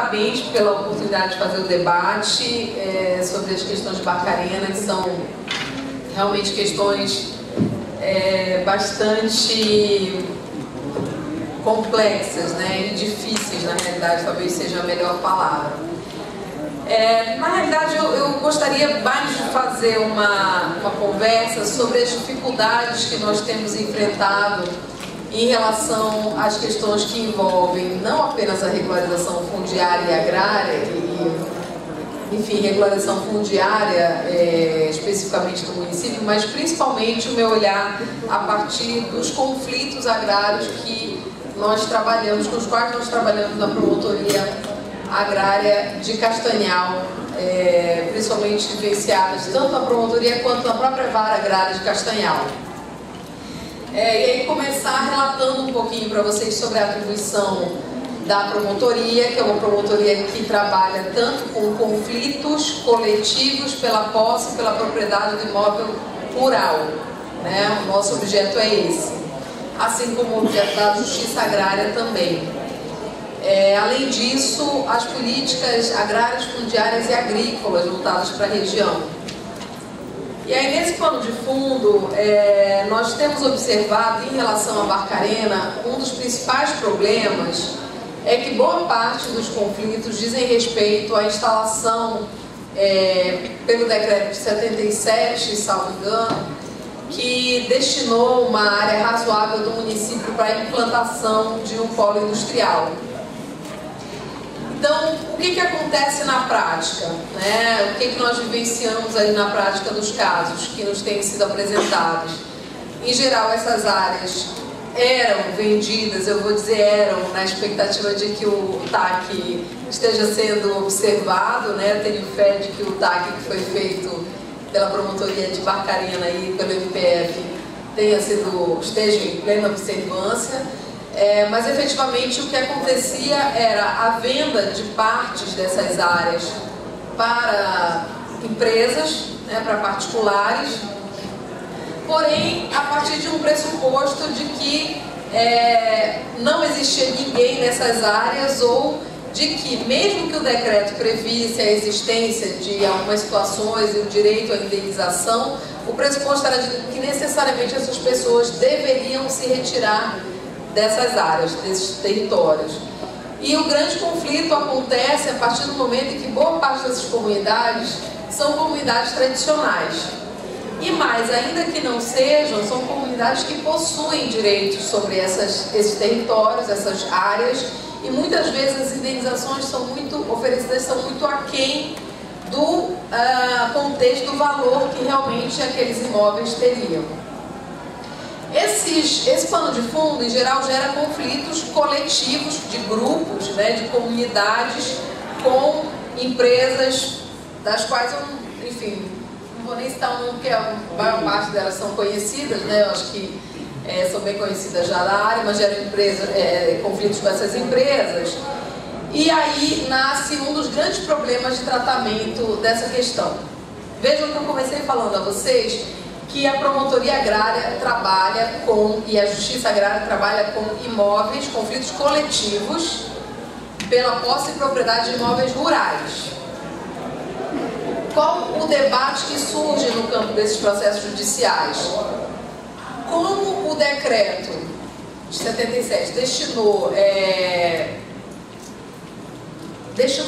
Parabéns pela oportunidade de fazer o debate sobre as questões de Barcarena, que são realmente questões bastante complexas, né, e difíceis, na realidade, talvez seja a melhor palavra. Na realidade, eu gostaria mais de fazer uma conversa sobre as dificuldades que nós temos enfrentado em relação às questões que envolvem não apenas a regularização fundiária e agrária, enfim, regularização fundiária especificamente do município, mas principalmente o meu olhar a partir dos conflitos agrários que nós trabalhamos, com os quais nós trabalhamos na promotoria agrária de Castanhal, principalmente vivenciadas tanto na promotoria quanto na própria vara agrária de Castanhal. E aí começar relatando um pouquinho para vocês sobre a atribuição da promotoria, que é uma promotoria que trabalha tanto com conflitos coletivos pela posse, pela propriedade do imóvel rural, né? O nosso objeto é esse, assim como o objeto da justiça agrária também. Além disso, as políticas agrárias, fundiárias e agrícolas voltadas para a região. E aí, nesse pano de fundo, nós temos observado, em relação à Barcarena, um dos principais problemas é que boa parte dos conflitos dizem respeito à instalação, pelo decreto de 77, salvo engano, que destinou uma área razoável do município para a implantação de um polo industrial. Então, o que acontece na prática, né? O que nós vivenciamos aí na prática dos casos que nos têm sido apresentados? Em geral, essas áreas eram vendidas, eu vou dizer eram, na expectativa de que o TAC esteja sendo observado, né? Tenho fé de que o TAC que foi feito pela promotoria de Barcarena e pelo MPF esteja em plena observância. Mas efetivamente o que acontecia era a venda de partes dessas áreas para empresas, né, para particulares, porém a partir de um pressuposto de que não existia ninguém nessas áreas, ou de que mesmo que o decreto previsse a existência de algumas situações e o direito à indenização, o pressuposto era de que necessariamente essas pessoas deveriam se retirar dessas áreas, desses territórios. E o grande conflito acontece a partir do momento em que boa parte dessas comunidades são comunidades tradicionais. E mais, ainda que não sejam, são comunidades que possuem direitos sobre esses territórios, essas áreas, e muitas vezes as indenizações oferecidas são muito aquém do contexto, do valor que realmente aqueles imóveis teriam. Esse pano de fundo, em geral, gera conflitos coletivos de grupos, né, de comunidades com empresas das quais eu, enfim, não vou nem citar um nome, porque a maior parte delas são conhecidas, né, eu acho que são bem conhecidas já na área, mas geram conflitos com essas empresas. E aí nasce um dos grandes problemas de tratamento dessa questão. Vejam que eu comecei falando a vocês que a promotoria agrária trabalha e a justiça agrária trabalha com imóveis, conflitos coletivos pela posse e propriedade de imóveis rurais. Qual o debate que surge no campo desses processos judiciais? Como o decreto de 77 destinou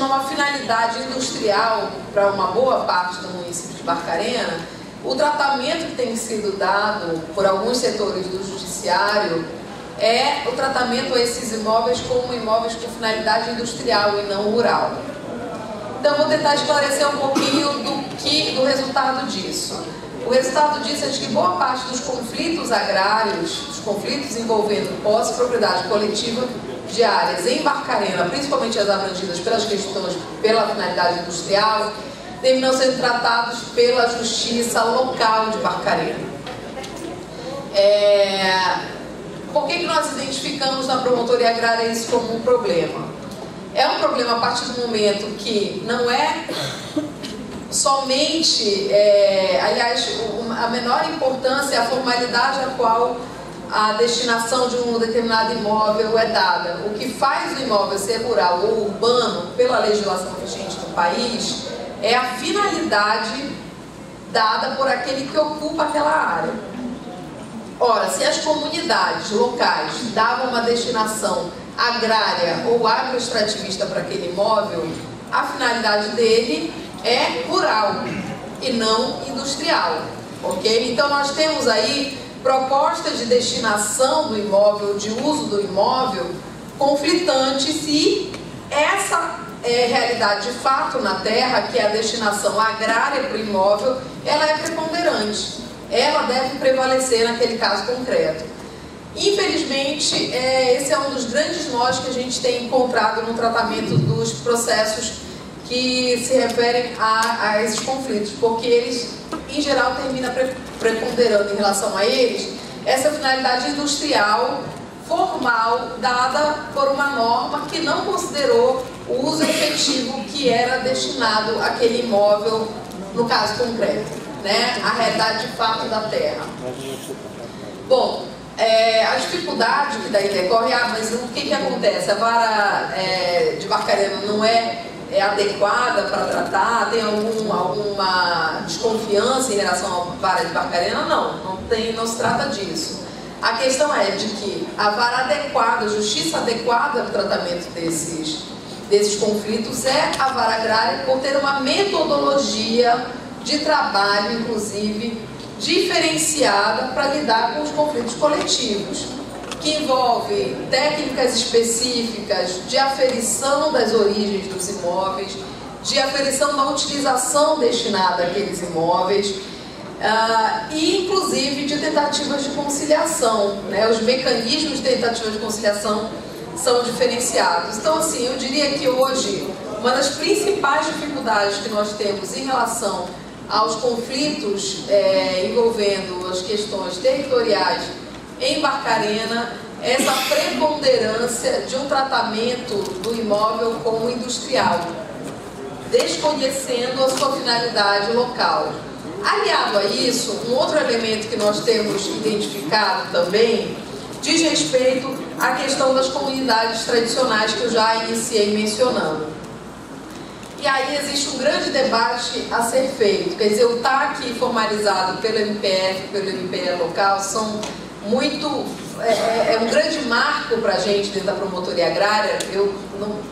uma finalidade industrial para uma boa parte do município de Barcarena, o tratamento que tem sido dado por alguns setores do judiciário é o tratamento a esses imóveis como imóveis com finalidade industrial e não rural. Então, vou tentar esclarecer um pouquinho do resultado disso. O resultado disso é de que boa parte dos conflitos agrários, os conflitos envolvendo posse e propriedade coletiva de áreas em Barcarena, principalmente as abrangidas pelas questões pela finalidade industrial, terminam sendo tratados pela justiça local de Barcarena. Por que nós identificamos na promotoria agrária isso como um problema? É um problema a partir do momento que não é somente, aliás, a menor importância é a formalidade a qual a destinação de um determinado imóvel é dada. O que faz o imóvel ser rural ou urbano, pela legislação vigente do país, é a finalidade dada por aquele que ocupa aquela área. Ora, se as comunidades locais davam uma destinação agrária ou agroextrativista para aquele imóvel, a finalidade dele é rural e não industrial, ok? Então nós temos aí propostas de destinação do imóvel, de uso do imóvel, conflitantes, e essa realidade de fato na terra, que é a destinação agrária para o imóvel, ela é preponderante, ela deve prevalecer naquele caso concreto. Infelizmente, esse é um dos grandes nós que a gente tem encontrado no tratamento dos processos que se referem a esses conflitos, porque eles, em geral, terminam preponderando em relação a eles essa finalidade industrial formal dada por uma norma que não considerou o uso efetivo que era destinado àquele imóvel, no caso concreto, né? A realidade de fato da terra. Bom, a dificuldade que daí decorre, mas o que acontece? A vara de Barcarena não é adequada para tratar? Tem alguma desconfiança em relação à vara de Barcarena? Não se trata disso. A questão é de que a vara adequada, a justiça adequada para o tratamento desses conflitos é a vara agrária, por ter uma metodologia de trabalho, inclusive, diferenciada para lidar com os conflitos coletivos, que envolve técnicas específicas de aferição das origens dos imóveis, de aferição da utilização destinada àqueles imóveis, e inclusive de tentativas de conciliação, né? Os mecanismos de tentativa de conciliação são diferenciados. Então, assim, eu diria que hoje uma das principais dificuldades que nós temos em relação aos conflitos envolvendo as questões territoriais em Barcarena é essa preponderância de um tratamento do imóvel como industrial, desconhecendo a sua finalidade local. Aliado a isso, um outro elemento que nós temos identificado também diz respeito à questão das comunidades tradicionais, que eu já iniciei mencionando. E aí existe um grande debate a ser feito, quer dizer, o TAC formalizado pelo MPF, pelo MPE local, são muito, um grande marco para a gente dentro da promotoria agrária. Eu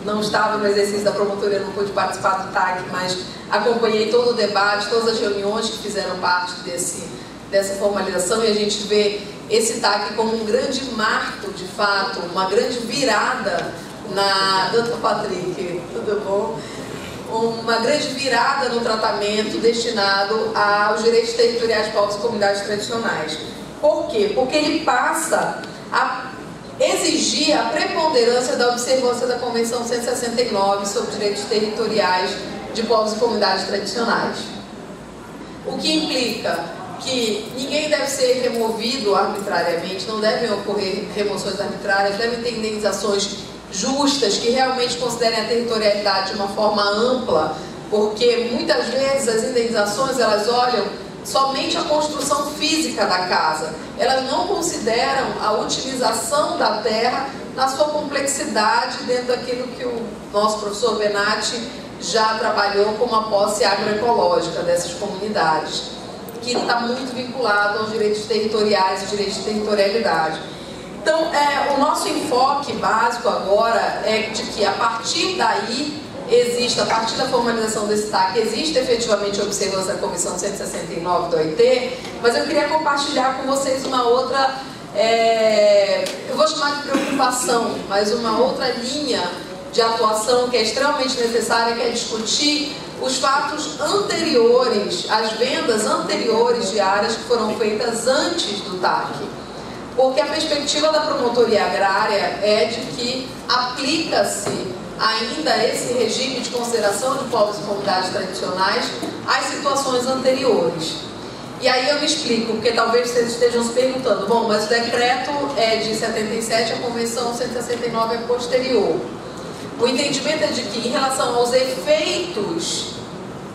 não estava no exercício da promotoria, não pude participar do TAC, mas acompanhei todo o debate, todas as reuniões que fizeram parte dessa formalização, e a gente vê esse TAC como um grande marco, de fato, uma grande virada Doutor Patrick, tudo bom? Uma grande virada no tratamento destinado aos direitos territoriais de povos e comunidades tradicionais. Por quê? Porque ele passa a exigir a preponderância da observância da Convenção 169 sobre direitos territoriais de povos e comunidades tradicionais. O que implica que ninguém deve ser removido arbitrariamente, não devem ocorrer remoções arbitrárias, devem ter indenizações justas, que realmente considerem a territorialidade de uma forma ampla, porque muitas vezes as indenizações, elas olham somente a construção física da casa, elas não consideram a utilização da terra na sua complexidade, dentro daquilo que o nosso professor Benatti já trabalhou como a posse agroecológica dessas comunidades, que está muito vinculado aos direitos territoriais e direitos de territorialidade. Então, o nosso enfoque básico agora é de que, a partir daí, a partir da formalização desse TAC, existe efetivamente a observância da Comissão 169 do OIT, mas eu queria compartilhar com vocês uma outra, eu vou chamar de preocupação, mas uma outra linha de atuação que é extremamente necessária, que é discutir os fatos anteriores, as vendas anteriores de áreas que foram feitas antes do TAC. Porque a perspectiva da promotoria agrária é de que aplica-se ainda esse regime de consideração de povos e comunidades tradicionais às situações anteriores. E aí eu me explico, porque talvez vocês estejam se perguntando, bom, mas o decreto é de 77, a Convenção 169 é posterior. O entendimento é de que, em relação aos efeitos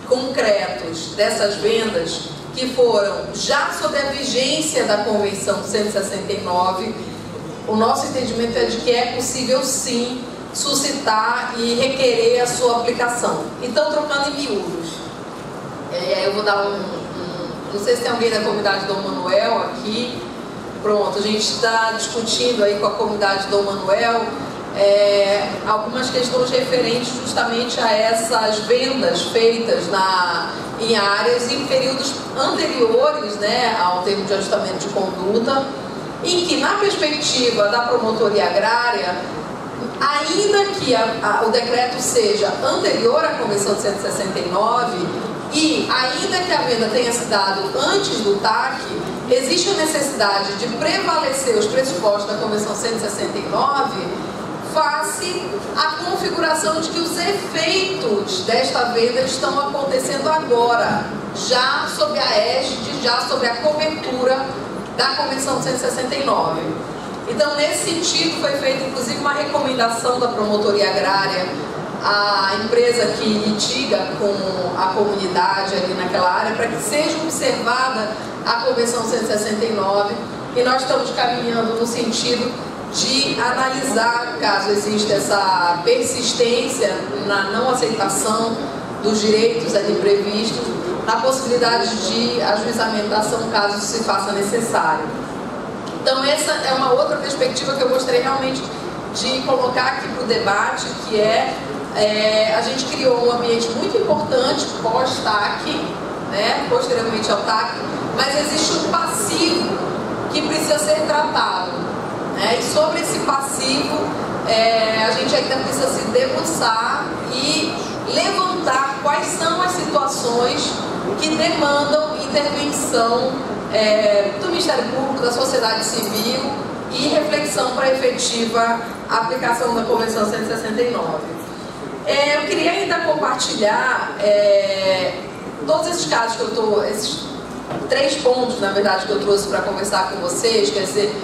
concretos dessas vendas que foram já sob a vigência da Convenção 169, o nosso entendimento é de que é possível sim suscitar e requerer a sua aplicação. Então, trocando em miúdos, eu vou dar não sei se tem alguém da comunidade Dom Manuel aqui. Pronto, a gente está discutindo aí com a comunidade Dom Manuel algumas questões referentes justamente a essas vendas feitas em áreas em períodos anteriores, né, ao termo de ajustamento de conduta, em que, na perspectiva da promotoria agrária, ainda que o decreto seja anterior à Convenção de 169 e ainda que a venda tenha se dado antes do TAC, existe a necessidade de prevalecer os pressupostos da Convenção 169 face à configuração de que os efeitos desta venda estão acontecendo agora, já sob a égide, já sob a cobertura da Convenção 169. Então, nesse sentido, foi feita inclusive uma recomendação da promotoria agrária à empresa que litiga com a comunidade ali naquela área, para que seja observada a Convenção 169, e nós estamos caminhando no sentido de analisar, caso exista essa persistência na não aceitação dos direitos ali previstos, na possibilidade de ajuizamento da ação, caso se faça necessário. Então, essa é uma outra perspectiva que eu gostaria realmente de colocar aqui para o debate, que a gente criou um ambiente muito importante pós-TAC, né, posteriormente ao TAC, mas existe um passivo que precisa ser tratado, né, e sobre esse passivo a gente ainda precisa se debruçar e levantar quais são as situações que demandam intervenção do Ministério Público, da sociedade civil e reflexão para a efetiva aplicação da Convenção 169. Eu queria ainda compartilhar todos esses casos que eu estou, esses 3 pontos, na verdade, que eu trouxe para conversar com vocês, quer dizer,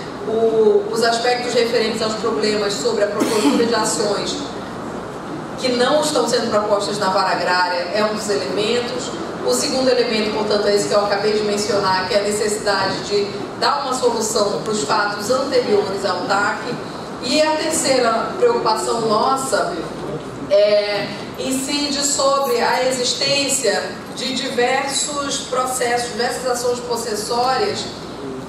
os aspectos referentes aos problemas sobre a propositura de ações que não estão sendo propostas na vara agrária é um dos elementos. O segundo elemento, portanto, é esse que eu acabei de mencionar, que é a necessidade de dar uma solução para os fatos anteriores ao TAC. E a terceira preocupação nossa incide sobre a existência de diversos processos, diversas ações possessórias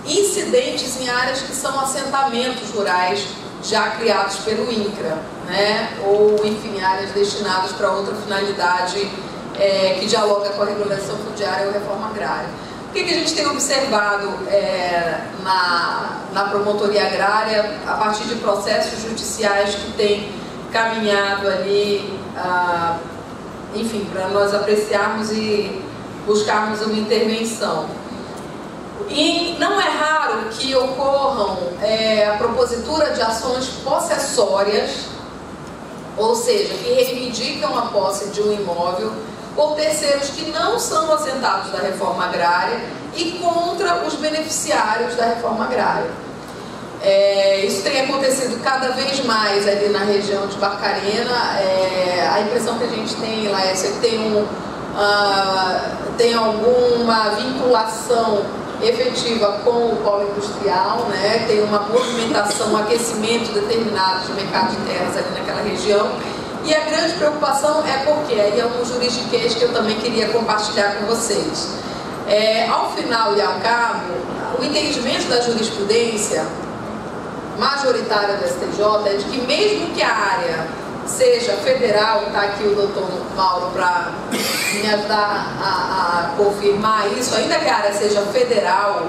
incidentes em áreas que são assentamentos rurais já criados pelo INCRA, né? Ou, enfim, áreas destinadas para outra finalidade que dialoga com a regularização fundiária ou reforma agrária. O que a gente tem observado na promotoria agrária a partir de processos judiciais que têm caminhado ali, enfim, para nós apreciarmos e buscarmos uma intervenção. E não é raro que ocorram a propositura de ações possessórias, ou seja, que reivindicam a posse de um imóvel por terceiros que não são assentados da reforma agrária e contra os beneficiários da reforma agrária. Isso tem acontecido cada vez mais ali na região de Barcarena. A impressão que a gente tem lá é que tem alguma vinculação efetiva com o polo industrial, né? Tem uma movimentação, um aquecimento determinado de mercado de terras ali naquela região. E a grande preocupação é porque, aí é um juridiquês que eu também queria compartilhar com vocês. Ao final e ao cabo, o entendimento da jurisprudência majoritária do STJ é de que mesmo que a área seja federal, está aqui o doutor Mauro para me ajudar a confirmar isso, ainda que a área seja federal,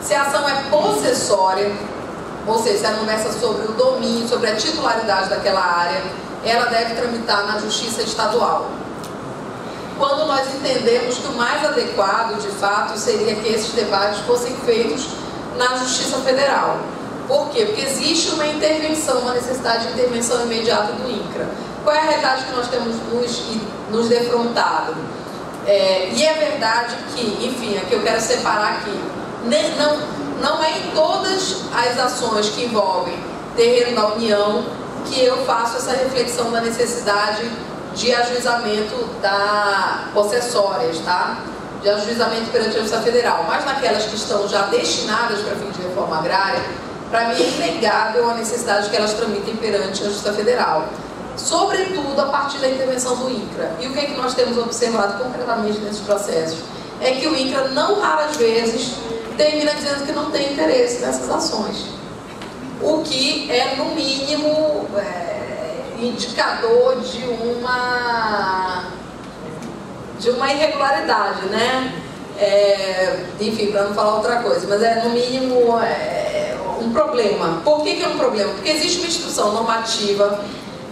se a ação é possessória, ou seja, se ela não versa sobre o domínio, sobre a titularidade daquela área, ela deve tramitar na Justiça Estadual. Quando nós entendemos que o mais adequado, de fato, seria que esses debates fossem feitos na Justiça Federal. Por quê? Porque existe uma intervenção, uma necessidade de intervenção imediata do INCRA. Qual é a realidade que nós temos nos defrontado? E é verdade que, enfim, aqui eu quero separar aqui, não é em todas as ações que envolvem terreno da União que eu faço essa reflexão da necessidade de ajuizamento da possessórias, tá? de ajuizamento perante a Justiça Federal, mas naquelas que estão já destinadas para fins de reforma agrária, para mim é inegável a necessidade de que elas tramitem perante a Justiça Federal, sobretudo a partir da intervenção do INCRA. E o que é que nós temos observado concretamente nesses processos? É que o INCRA, não raras vezes, termina dizendo que não tem interesse nessas ações, o que é, no mínimo, indicador de uma irregularidade, né? Enfim, para não falar outra coisa, mas no mínimo um problema. Por que é um problema? Porque existe uma instrução normativa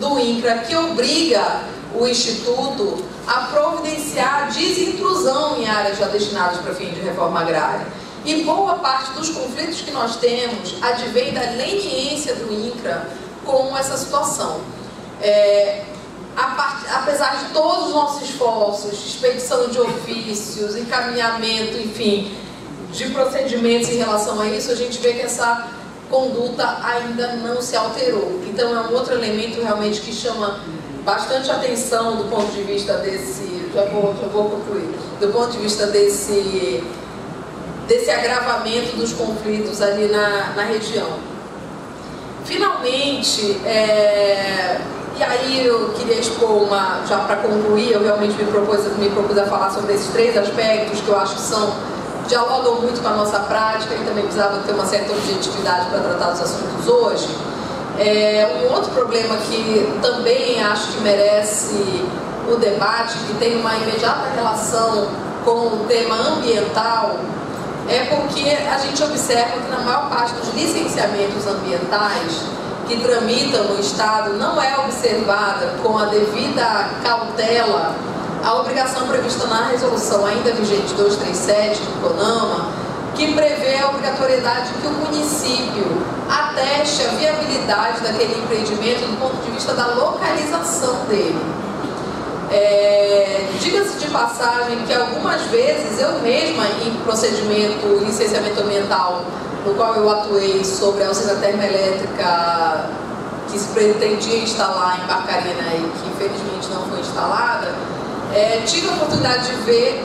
do INCRA que obriga o Instituto a providenciar desintrusão em áreas já destinadas para fins de reforma agrária. E boa parte dos conflitos que nós temos advém da leniência do INCRA com essa situação. Apesar de todos os nossos esforços, expedição de ofícios, encaminhamento, enfim, de procedimentos em relação a isso, a gente vê que essa conduta ainda não se alterou. Então é um outro elemento realmente que chama bastante atenção do ponto de vista desse, já vou concluir, do ponto de vista desse agravamento dos conflitos ali na região. Finalmente, e aí eu queria expor já para concluir, eu realmente me propus a falar sobre esses três aspectos que eu acho que dialogam muito com a nossa prática e também precisava ter uma certa objetividade para tratar dos assuntos hoje. Um outro problema que também acho que merece o debate, que tem uma imediata relação com o tema ambiental, é porque a gente observa que na maior parte dos licenciamentos ambientais que tramitam no Estado não é observada com a devida cautela a obrigação prevista na resolução ainda vigente 237 do CONAMA, que prevê a obrigatoriedade que o município ateste a viabilidade daquele empreendimento do ponto de vista da localização dele. Diga-se de passagem que algumas vezes eu mesma, em procedimento licenciamento ambiental, no qual eu atuei sobre a usina termoelétrica que se pretendia instalar em Barcarena e que infelizmente não foi instalada, tive a oportunidade de ver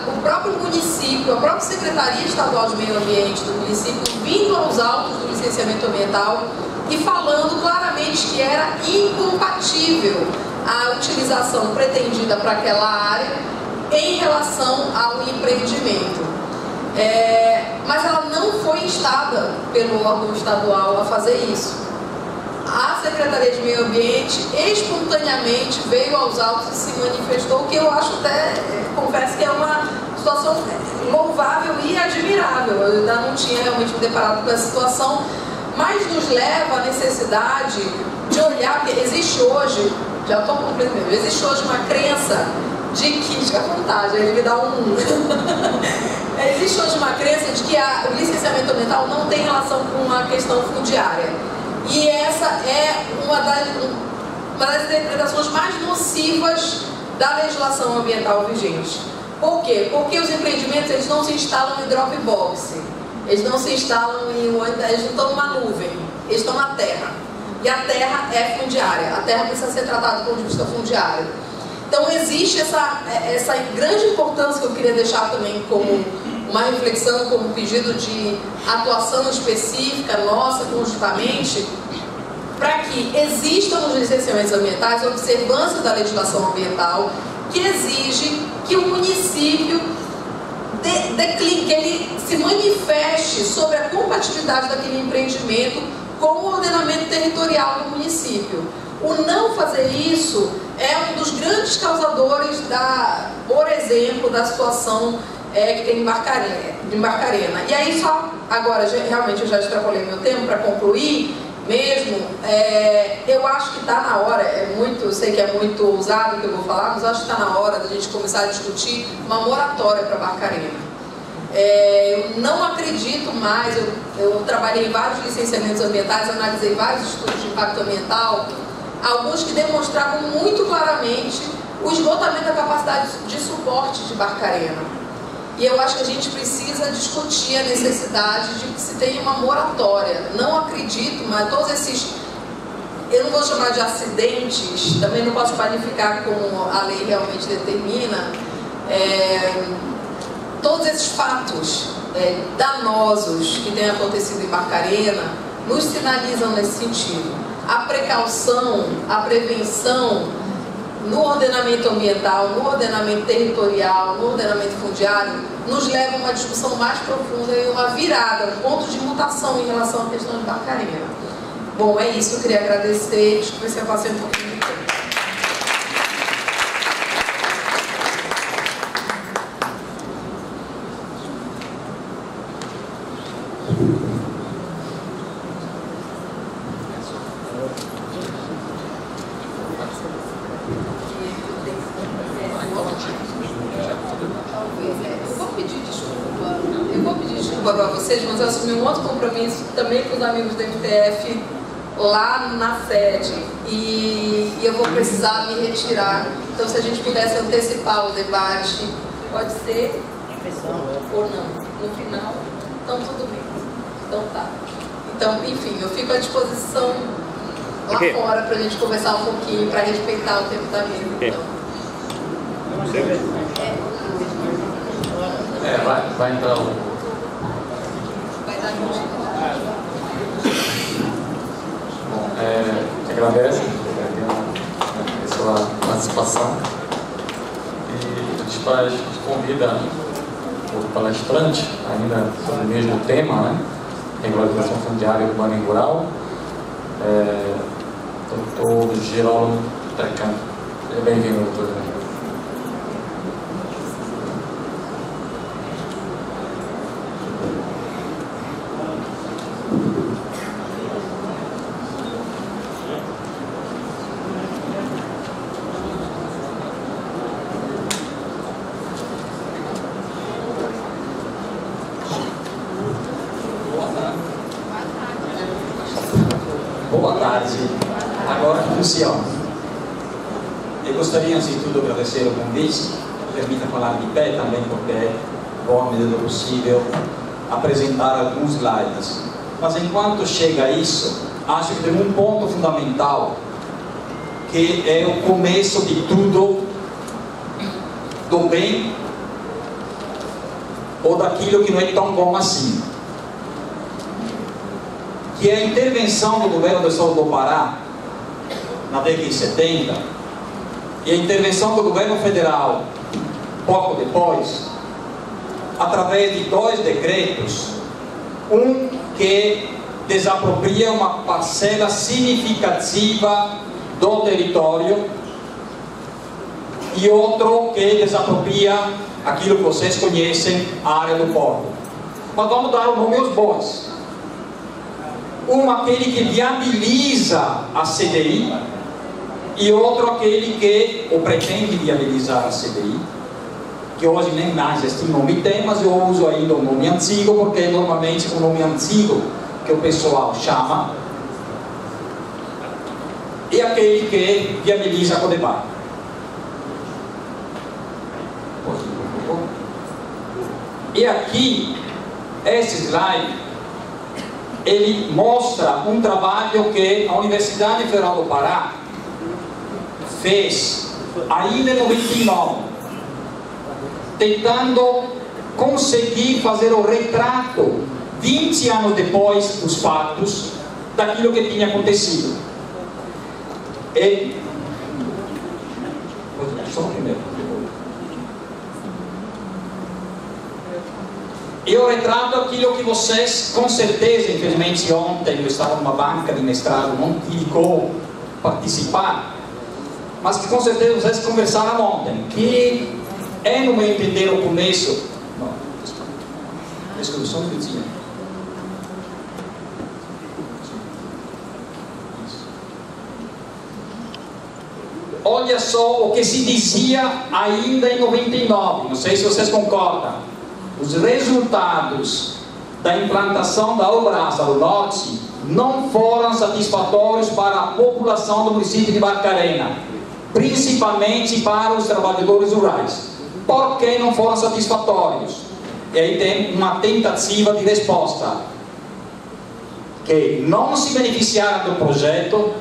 o próprio município, a própria Secretaria Estadual de Meio Ambiente do município vindo aos autos do licenciamento ambiental e falando claramente que era incompatível a utilização pretendida para aquela área em relação ao empreendimento. Mas ela não foi instada pelo órgão estadual a fazer isso. A Secretaria de Meio Ambiente espontaneamente veio aos autos e se manifestou, que eu acho até, confesso que é uma situação louvável e admirável. Eu ainda não tinha realmente me deparado com essa situação, mas nos leva à necessidade de olhar, porque existe hoje, já estou completo mesmo, existe hoje uma crença de que, fica à vontade, ele me dá existe hoje uma crença de que o licenciamento ambiental não tem relação com a questão fundiária. E essa é uma das interpretações mais nocivas da legislação ambiental vigente. Por quê? Porque os empreendimentos eles não se instalam em Dropbox, eles não se instalam eles não estão numa nuvem, eles estão na terra. E a terra é fundiária, a terra precisa ser tratada do ponto de vista fundiário. Então existe essa grande importância que eu queria deixar também como uma reflexão, como um pedido de atuação específica nossa, conjuntamente, para que existam nos licenciamentos ambientais a observância da legislação ambiental que exige que o município que ele se manifeste sobre a compatibilidade daquele empreendimento com o ordenamento territorial do município. O não fazer isso é um dos grandes causadores por exemplo, da situação que tem em Barcarena. E aí só, agora, realmente eu já extrapolei meu tempo para concluir mesmo, eu acho que está na hora, eu sei que é muito ousado o que eu vou falar, mas acho que está na hora da gente começar a discutir uma moratória para Barcarena. Eu não acredito mais, eu trabalhei em vários licenciamentos ambientais, analisei vários estudos de impacto ambiental, alguns que demonstravam muito claramente o esgotamento da capacidade de suporte de Barcarena. E eu acho que a gente precisa discutir a necessidade de que se tenha uma moratória. Não acredito, mas todos esses, eu não vou chamar de acidentes, também não posso qualificar como a lei realmente determina, todos esses fatos danosos que têm acontecido em Barcarena nos sinalizam nesse sentido. A precaução, a prevenção no ordenamento ambiental, no ordenamento territorial, no ordenamento fundiário, nos leva a uma discussão mais profunda e uma virada, um ponto de mutação em relação à questão de Barcarena. Bom, é isso, eu queria agradecer, desculpa se eu passei um pouquinho de tempo. Para vocês, mas eu assumi um outro compromisso também com os amigos da MTF lá na sede e eu vou precisar me retirar. Então, se a gente pudesse antecipar o debate, pode ser ou não, no final, então tudo bem. Então tá. Então, enfim, eu fico à disposição lá fora para a gente conversar um pouquinho, para respeitar o tempo da mesa. Então. Vai entrar o... Bom, te agradeço a sua participação e a gente convida o palestrante, ainda sobre o mesmo tema, né? Regularização fundiária urbana e rural, Dr. Geraldo Trecan. Seja bem-vindo, doutor. Boa tarde. Agora funciona. Eu gostaria, antes de tudo, agradecer o convite. Permita falar de pé também, porque vou, à medida do possível, apresentar alguns slides. Mas enquanto chega a isso, acho que tem um ponto fundamental, que é o começo de tudo, do bem ou daquilo que não é tão bom assim, que é a intervenção do governo do estado do Pará na década de 70 e a intervenção do governo federal pouco depois, através de 2 decretos, um que desapropria uma parcela significativa do território e outro que desapropria aquilo que vocês conhecem, a área do porto. Mas vamos dar o nome aos bois. Um, aquele que viabiliza a CDI, e outro, aquele que ou pretende viabilizar a CDI, que hoje nem mais este nome tem, mas eu uso ainda o nome antigo, porque é normalmente o nome antigo que o pessoal chama, e aquele que viabiliza a Codebag. E aqui, esse slide, ele mostra um trabalho que a Universidade Federal do Pará fez ainda em 99, tentando conseguir fazer o retrato 20 anos depois dos fatos daquilo que tinha acontecido. E só primeiro. Eu retrato aquilo que vocês, com certeza, infelizmente ontem eu estava numa banca de mestrado, não tive como participar, mas que com certeza vocês conversaram ontem, que é, no meu entender, o começo. Não, desculpa, só um minutinho. Olha só o que se dizia ainda em 99, não sei se vocês concordam. Os resultados da implantação da Obrasa do Norte não foram satisfatórios para a população do município de Barcarena, principalmente para os trabalhadores rurais. Por que não foram satisfatórios? E aí tem uma tentativa de resposta, que não se beneficiaram do projeto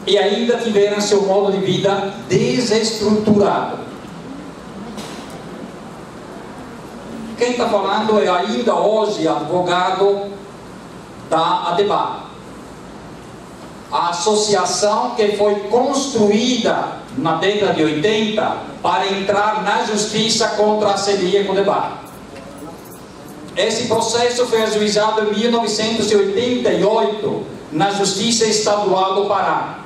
e ainda tiveram seu modo de vida desestruturado. quem está falando é ainda hoje advogado da ADEBAR, a associação que foi construída na década de 80 para entrar na justiça contra a CDI e Codebar. Esse processo foi ajuizado em 1988 na Justiça Estadual do Pará.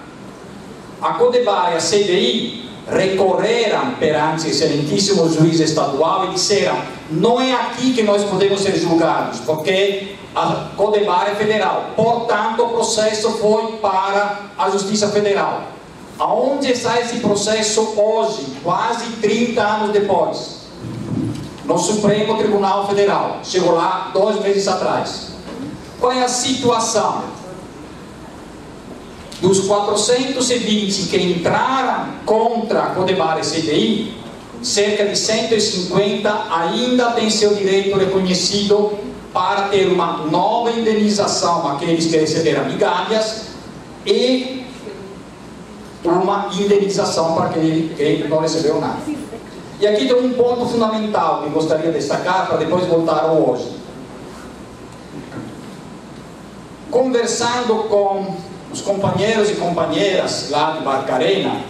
A Codebar e a CDI recorreram perante o excelentíssimo juiz estadual e disseram: não é aqui que nós podemos ser julgados, porque a Codebar é federal. Portanto, o processo foi para a Justiça Federal. Aonde está esse processo hoje, quase 30 anos depois? No Supremo Tribunal Federal. Chegou lá 2 meses atrás. Qual é a situação? Dos 420 que entraram contra a Codebar e CDI, cerca de 150 ainda têm seu direito reconhecido para ter uma nova indenização àqueles que receberam migalhas e uma indenização para aquele que não recebeu nada. E aqui tem um ponto fundamental que gostaria de destacar para depois voltar ao hoje. Conversando com os companheiros e companheiras lá de Barcarena,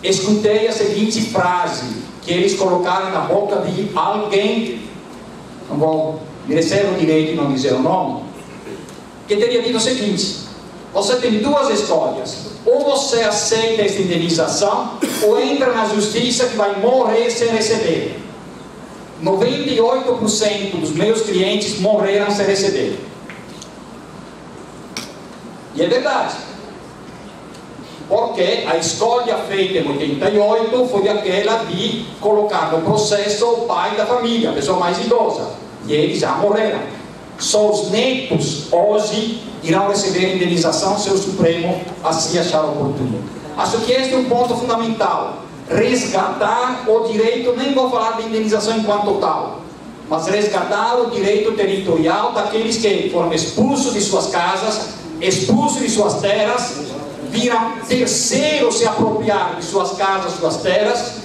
escutei a seguinte frase que eles colocaram na boca de alguém, não vou merecer o direito de não dizer o nome, que teria dito o seguinte: você tem 2 escolhas, ou você aceita essa indenização, ou entra na justiça que vai morrer sem receber. 98% dos meus clientes morreram sem receber. E é verdade, porque a escolha feita em 88 foi aquela de colocar no processo o pai da família, a pessoa mais idosa, e eles já morreram. Só os netos hoje irão receber indenização se o Supremo assim achar oportuno. Acho que este é um ponto fundamental: resgatar o direito, nem vou falar de indenização enquanto tal, mas resgatar o direito territorial daqueles que foram expulsos de suas casas, expulsos de suas terras, viram terceiros se apropriar de suas casas, suas terras,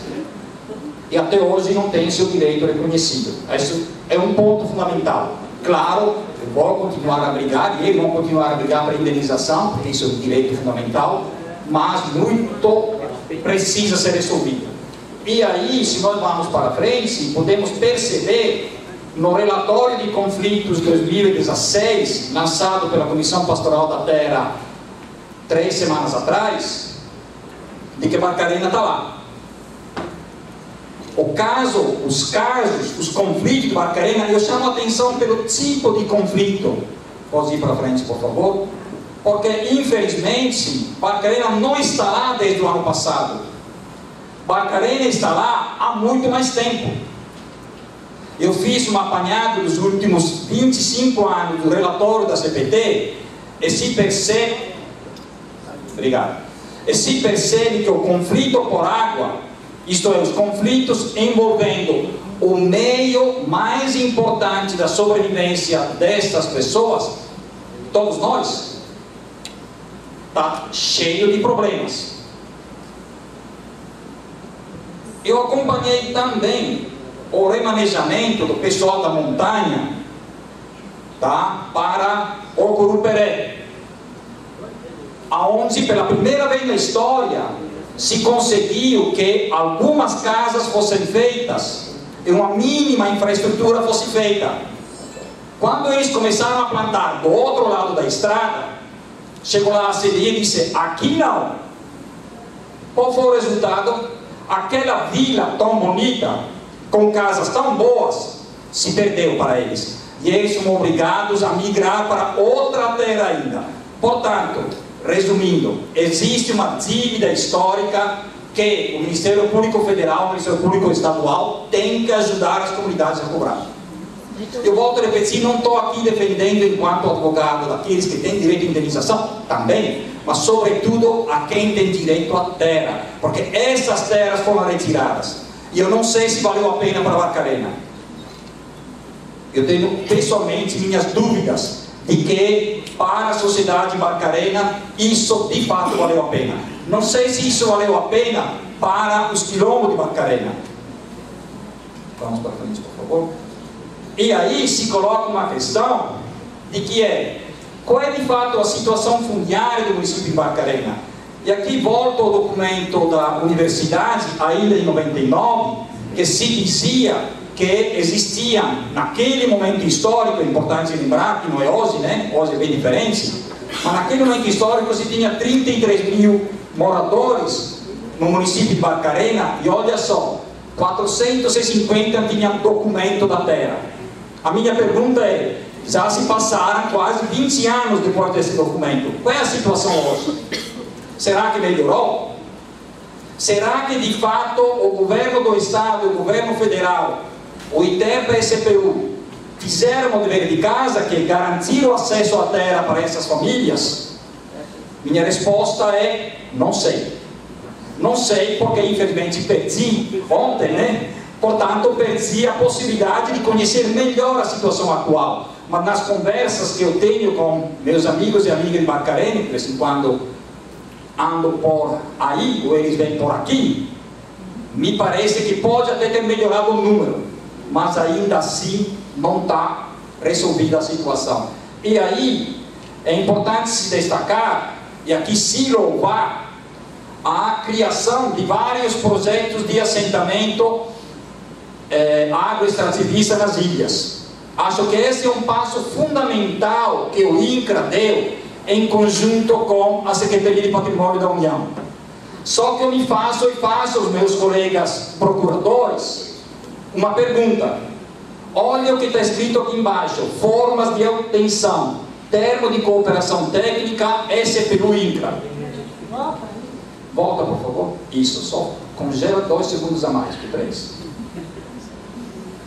e até hoje não tem seu direito reconhecido. Isso é um ponto fundamental. Claro, eu vou continuar a brigar, e eles vão continuar a brigar para a indenização, porque isso é um direito fundamental, mas muito precisa ser resolvido. E aí, se nós vamos para frente, podemos perceber no relatório de conflitos 2016, lançado pela Comissão Pastoral da Terra 3 semanas atrás, de que Barcarena está lá. Os casos, os conflitos de Barcarena, eu chamo a atenção pelo tipo de conflito. Pode ir para frente, por favor? Porque, infelizmente, Barcarena não está lá desde o ano passado. Barcarena está lá há muito mais tempo. Eu fiz um apanhado dos últimos 25 anos do relatório da CPT e se percebe que o conflito por água, isto é, os conflitos envolvendo o meio mais importante da sobrevivência destas pessoas, todos nós, está cheio de problemas. Eu acompanhei também o remanejamento do pessoal da montanha, tá, para o Curupere, aonde pela primeira vez na história se conseguiu que algumas casas fossem feitas e uma mínima infraestrutura fosse feita. Quando eles começaram a plantar do outro lado da estrada, chegou lá a CDI e disse: aqui não. Qual foi o resultado? Aquela vila tão bonita, com casas tão boas, se perdeu para eles. E eles são obrigados a migrar para outra terra ainda. Portanto, resumindo, existe uma dívida histórica que o Ministério Público Federal, o Ministério Público Estadual tem que ajudar as comunidades a cobrar. Eu volto a repetir, não estou aqui defendendo enquanto advogado daqueles que têm direito à indenização, também, mas sobretudo a quem tem direito à terra, porque essas terras foram retiradas. E eu não sei se valeu a pena para Barcarena. Eu tenho pessoalmente minhas dúvidas de que para a sociedade Barcarena isso de fato valeu a pena. Não sei se isso valeu a pena para os quilombos de Barcarena. Vamos para frente, por favor. E aí se coloca uma questão de que qual é de fato a situação fundiária do município de Barcarena. E aqui volta o documento da universidade, ainda em 99, que se dizia que existiam, naquele momento histórico, é importante lembrar que não é hoje, né? Hoje é bem diferente, mas naquele momento histórico se tinha 33 mil moradores no município de Barcarena, e olha só, 450 tinham documento da terra. A minha pergunta é, já se passaram quase 20 anos depois desse documento, qual é a situação hoje? Será que melhorou? Será que de fato o governo do estado, o governo federal, o ITERPA e a SPU fizeram o dever de casa, que é garantir o acesso à terra para essas famílias? Minha resposta é, não sei. Não sei, porque infelizmente perdi ontem, né? Portanto, perdi a possibilidade de conhecer melhor a situação atual. Mas nas conversas que eu tenho com meus amigos e amigas de Barcarena, de vez em quando ando por aí, ou eles vêm por aqui, me parece que pode até ter melhorado o número, mas ainda assim não está resolvida a situação. E aí é importante se destacar, e aqui se louvar, a criação de vários projetos de assentamento agroextrativista nas ilhas. Acho que esse é um passo fundamental que o INCRA deu em conjunto com a Secretaria de Patrimônio da União. Só que eu me faço e faço aos meus colegas procuradores uma pergunta. Olha o que está escrito aqui embaixo: formas de obtenção, termo de cooperação técnica, SPU INCRA. Volta, por favor. Isso, só congela 2 segundos a mais, que 3.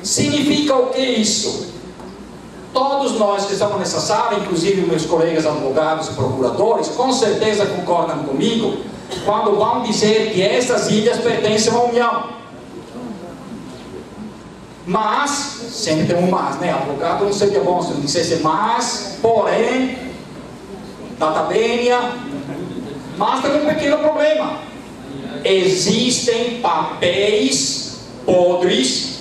Significa o que isso? Todos nós que estamos nessa sala, inclusive meus colegas advogados e procuradores, com certeza concordam comigo quando vão dizer que essas ilhas pertencem à União. Mas, sempre tem um mas, né? Advogado não seria bom se não dissesse mas, porém, data benia, mas tem um pequeno problema. Existem papéis podres,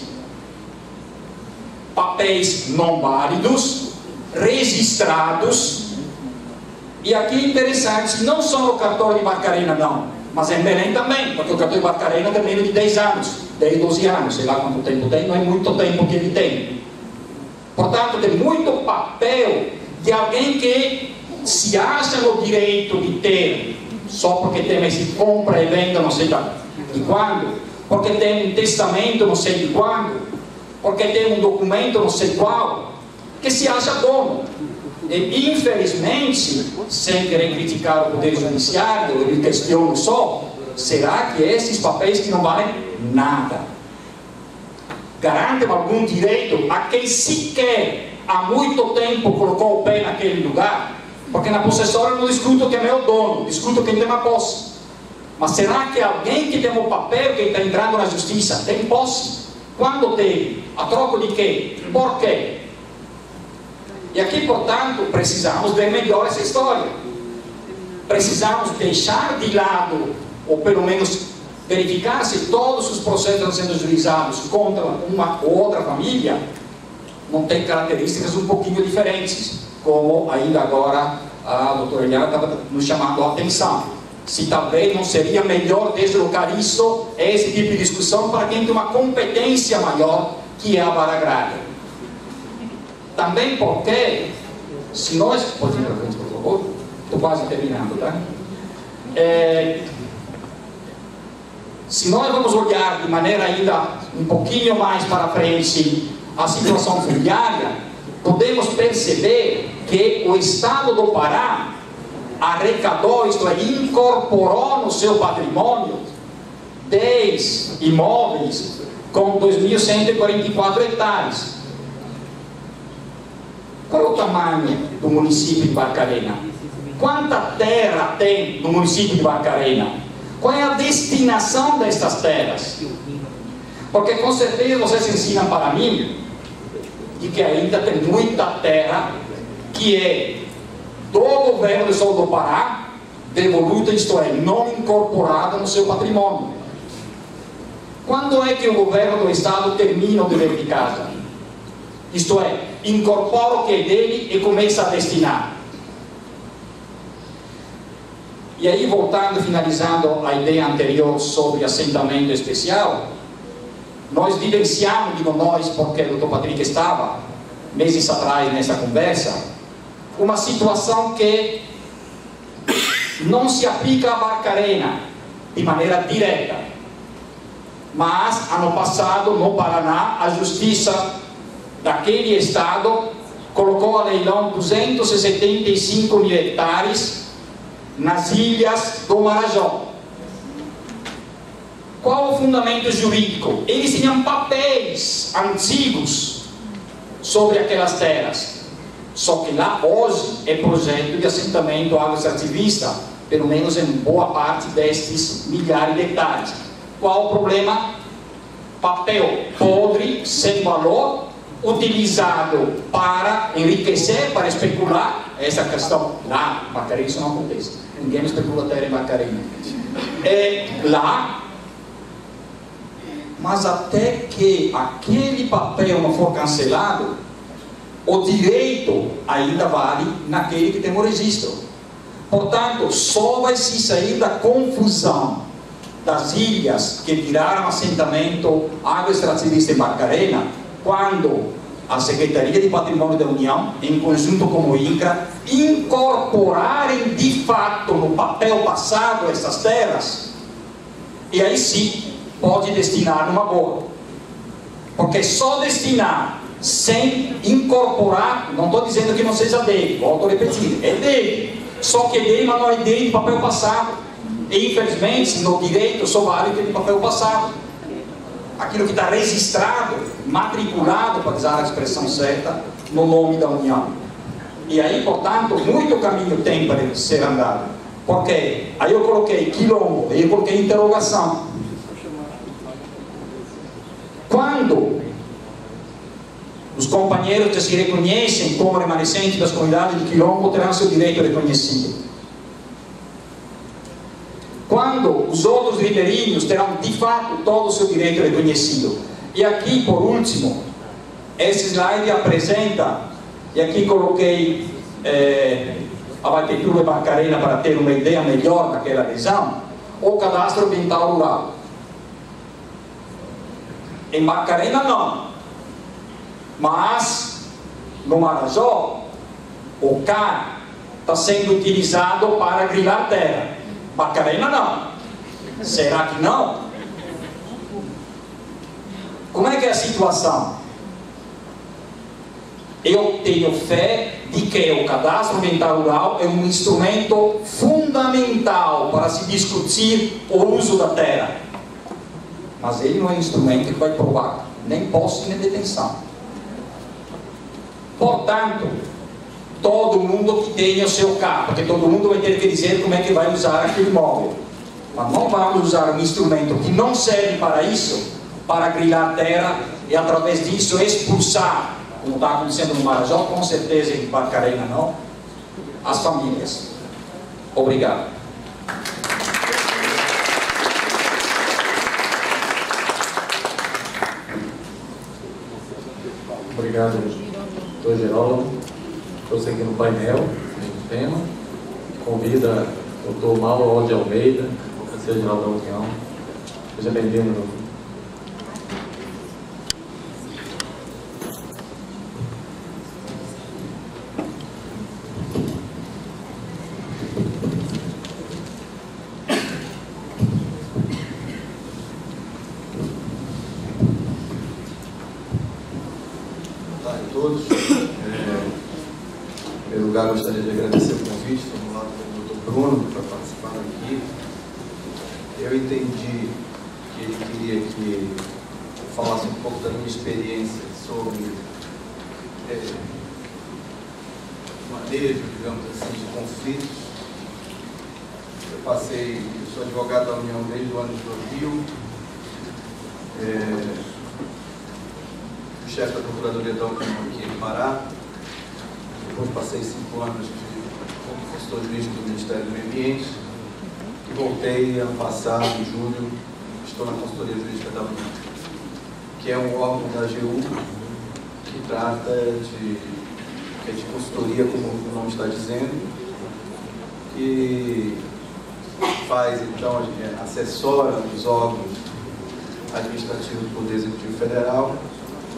papéis não válidos, registrados, e aqui é interessante, não só no cartório de Barcarena não, mas em Belém também, porque o cartório de Barcarena tem menos de 10 anos, 10, 12 anos, sei lá quanto tempo tem, não é muito tempo que ele tem. Portanto, tem muito papel de alguém que se acha no direito de ter, só porque tem esse compra e venda não sei de quando, porque tem um testamento não sei de quando, porque tem um documento não sei qual, que se acha dono. E infelizmente, sem querer criticar o Poder Judiciário, eu me questiono só, será que esses papéis que não valem nada garantem algum direito a quem sequer há muito tempo colocou o pé naquele lugar? Porque na possessória eu não discuto quem é o dono, discuto quem tem a posse. Mas será que alguém que tem o papel, que está entrando na justiça, tem posse? Quando teve? A troco de quê? Por quê? E aqui, portanto, precisamos ver melhor essa história. Precisamos deixar de lado, ou pelo menos verificar se todos os processos estão sendo juizados contra uma ou outra família não tem características um pouquinho diferentes, como ainda agora a doutora Eliana estava nos chamando a atenção. Se talvez não seria melhor deslocar isso, esse tipo de discussão, para quem tem uma competência maior, que é a vara agrária. Também porque, se nós... Pode ir para frente, por favor? Estou quase terminando, tá? Se nós vamos olhar de maneira ainda um pouquinho mais para frente a situação fundiária, podemos perceber que o Estado do Pará arrecadou, isto é, incorporou no seu patrimônio 10 imóveis com 2.144 hectares. Qual é o tamanho do município de Barcarena? Quanta terra tem no município de Barcarena? Qual é a destinação destas terras? Porque com certeza vocês ensinam para mim de que ainda tem muita terra que é do governo do Estado do Pará, devoluta, isto é, não incorporada no seu patrimônio. Quando é que o governo do Estado termina o dever de casa? Isto é, incorpora o que é dele e começa a destinar. E aí, voltando, finalizando a ideia anterior sobre assentamento especial, nós vivenciamos, digo nós, porque o Dr. Patrick estava meses atrás nessa conversa, uma situação que não se aplica a Barcarena de maneira direta, mas ano passado no Paraná a justiça daquele estado colocou a leilão 275 mil hectares nas ilhas do Marajó. Qual o fundamento jurídico? Eles tinham papéis antigos sobre aquelas terras, só que lá hoje é projeto de assentamento agroextrativista, pelo menos em boa parte destes milhares de hectares. Qual o problema? Papel podre, sem valor, utilizado para enriquecer, para especular. Essa questão lá, Barcarena, isso não acontece. Ninguém especula terra em Barcarena. É lá, mas até que aquele papel não for cancelado, o direito ainda vale naquele que tem o registro. Portanto, só vai se sair da confusão das ilhas que viraram assentamento agroextrativista em Barcarena quando a Secretaria de Patrimônio da União, em conjunto com o INCRA, incorporarem de fato no papel passado essas terras, e aí sim pode destinar numa boa. Porque só destinar sem incorporar, não estou dizendo que não seja dele, volto a repetir, é dele, só que é dele, mas não é dele de papel passado. E infelizmente no direito só vale aquele papel passado, aquilo que está registrado, matriculado, para usar a expressão certa, no nome da União. E aí, portanto, muito caminho tem para ser andado. Porque aí eu coloquei quilombo, aí eu coloquei interrogação. Quando os companheiros que se reconhecem como remanescentes das comunidades de quilombo terão seu direito reconhecido? Quando os outros ribeirinhos terão de fato todo o seu direito reconhecido? E aqui, por último, esse slide apresenta, e aqui coloquei a Prefeitura de Barcarena para ter uma ideia melhor daquela região, o cadastro ambiental rural. Em Barcarena não, mas no Marajó o CAR está sendo utilizado para grilar terra. Barcarena não. Será que não? Como é que é a situação? Eu tenho fé de que o cadastro ambiental rural é um instrumento fundamental para se discutir o uso da terra. Mas ele não é um instrumento que vai provar nem posse nem detenção. Portanto, todo mundo que tenha o seu carro, porque todo mundo vai ter que dizer como é que vai usar aquele imóvel. Mas não vamos usar um instrumento que não serve para isso, para grilar terra e através disso expulsar, como está acontecendo no Marajó, com certeza em Barcarena não, as famílias. Obrigado. Obrigado, doutor Geraldo. Trouxe aqui no painel o tema. Convida o doutor Mauro de Almeida, conselheiro geral da União. Seja bem-vindo. Boa tarde a todos. Em primeiro lugar, gostaria de agradecer o convite, estou no lado do Dr. Bruno para participar aqui. Eu entendi que ele queria que eu falasse um pouco da minha experiência sobre manejo, digamos assim, de conflitos. Eu sou advogado da União desde o ano de 2000. Fui chefe da Procuradoria da União aqui em Pará. Depois passei 5 anos como consultor jurídico do Ministério do Meio Ambiente e voltei ano passado, em julho, estou na consultoria jurídica da União, que é um órgão da AGU que trata de consultoria, como o nome está dizendo, que faz, então, assessora os órgãos administrativos do Poder Executivo Federal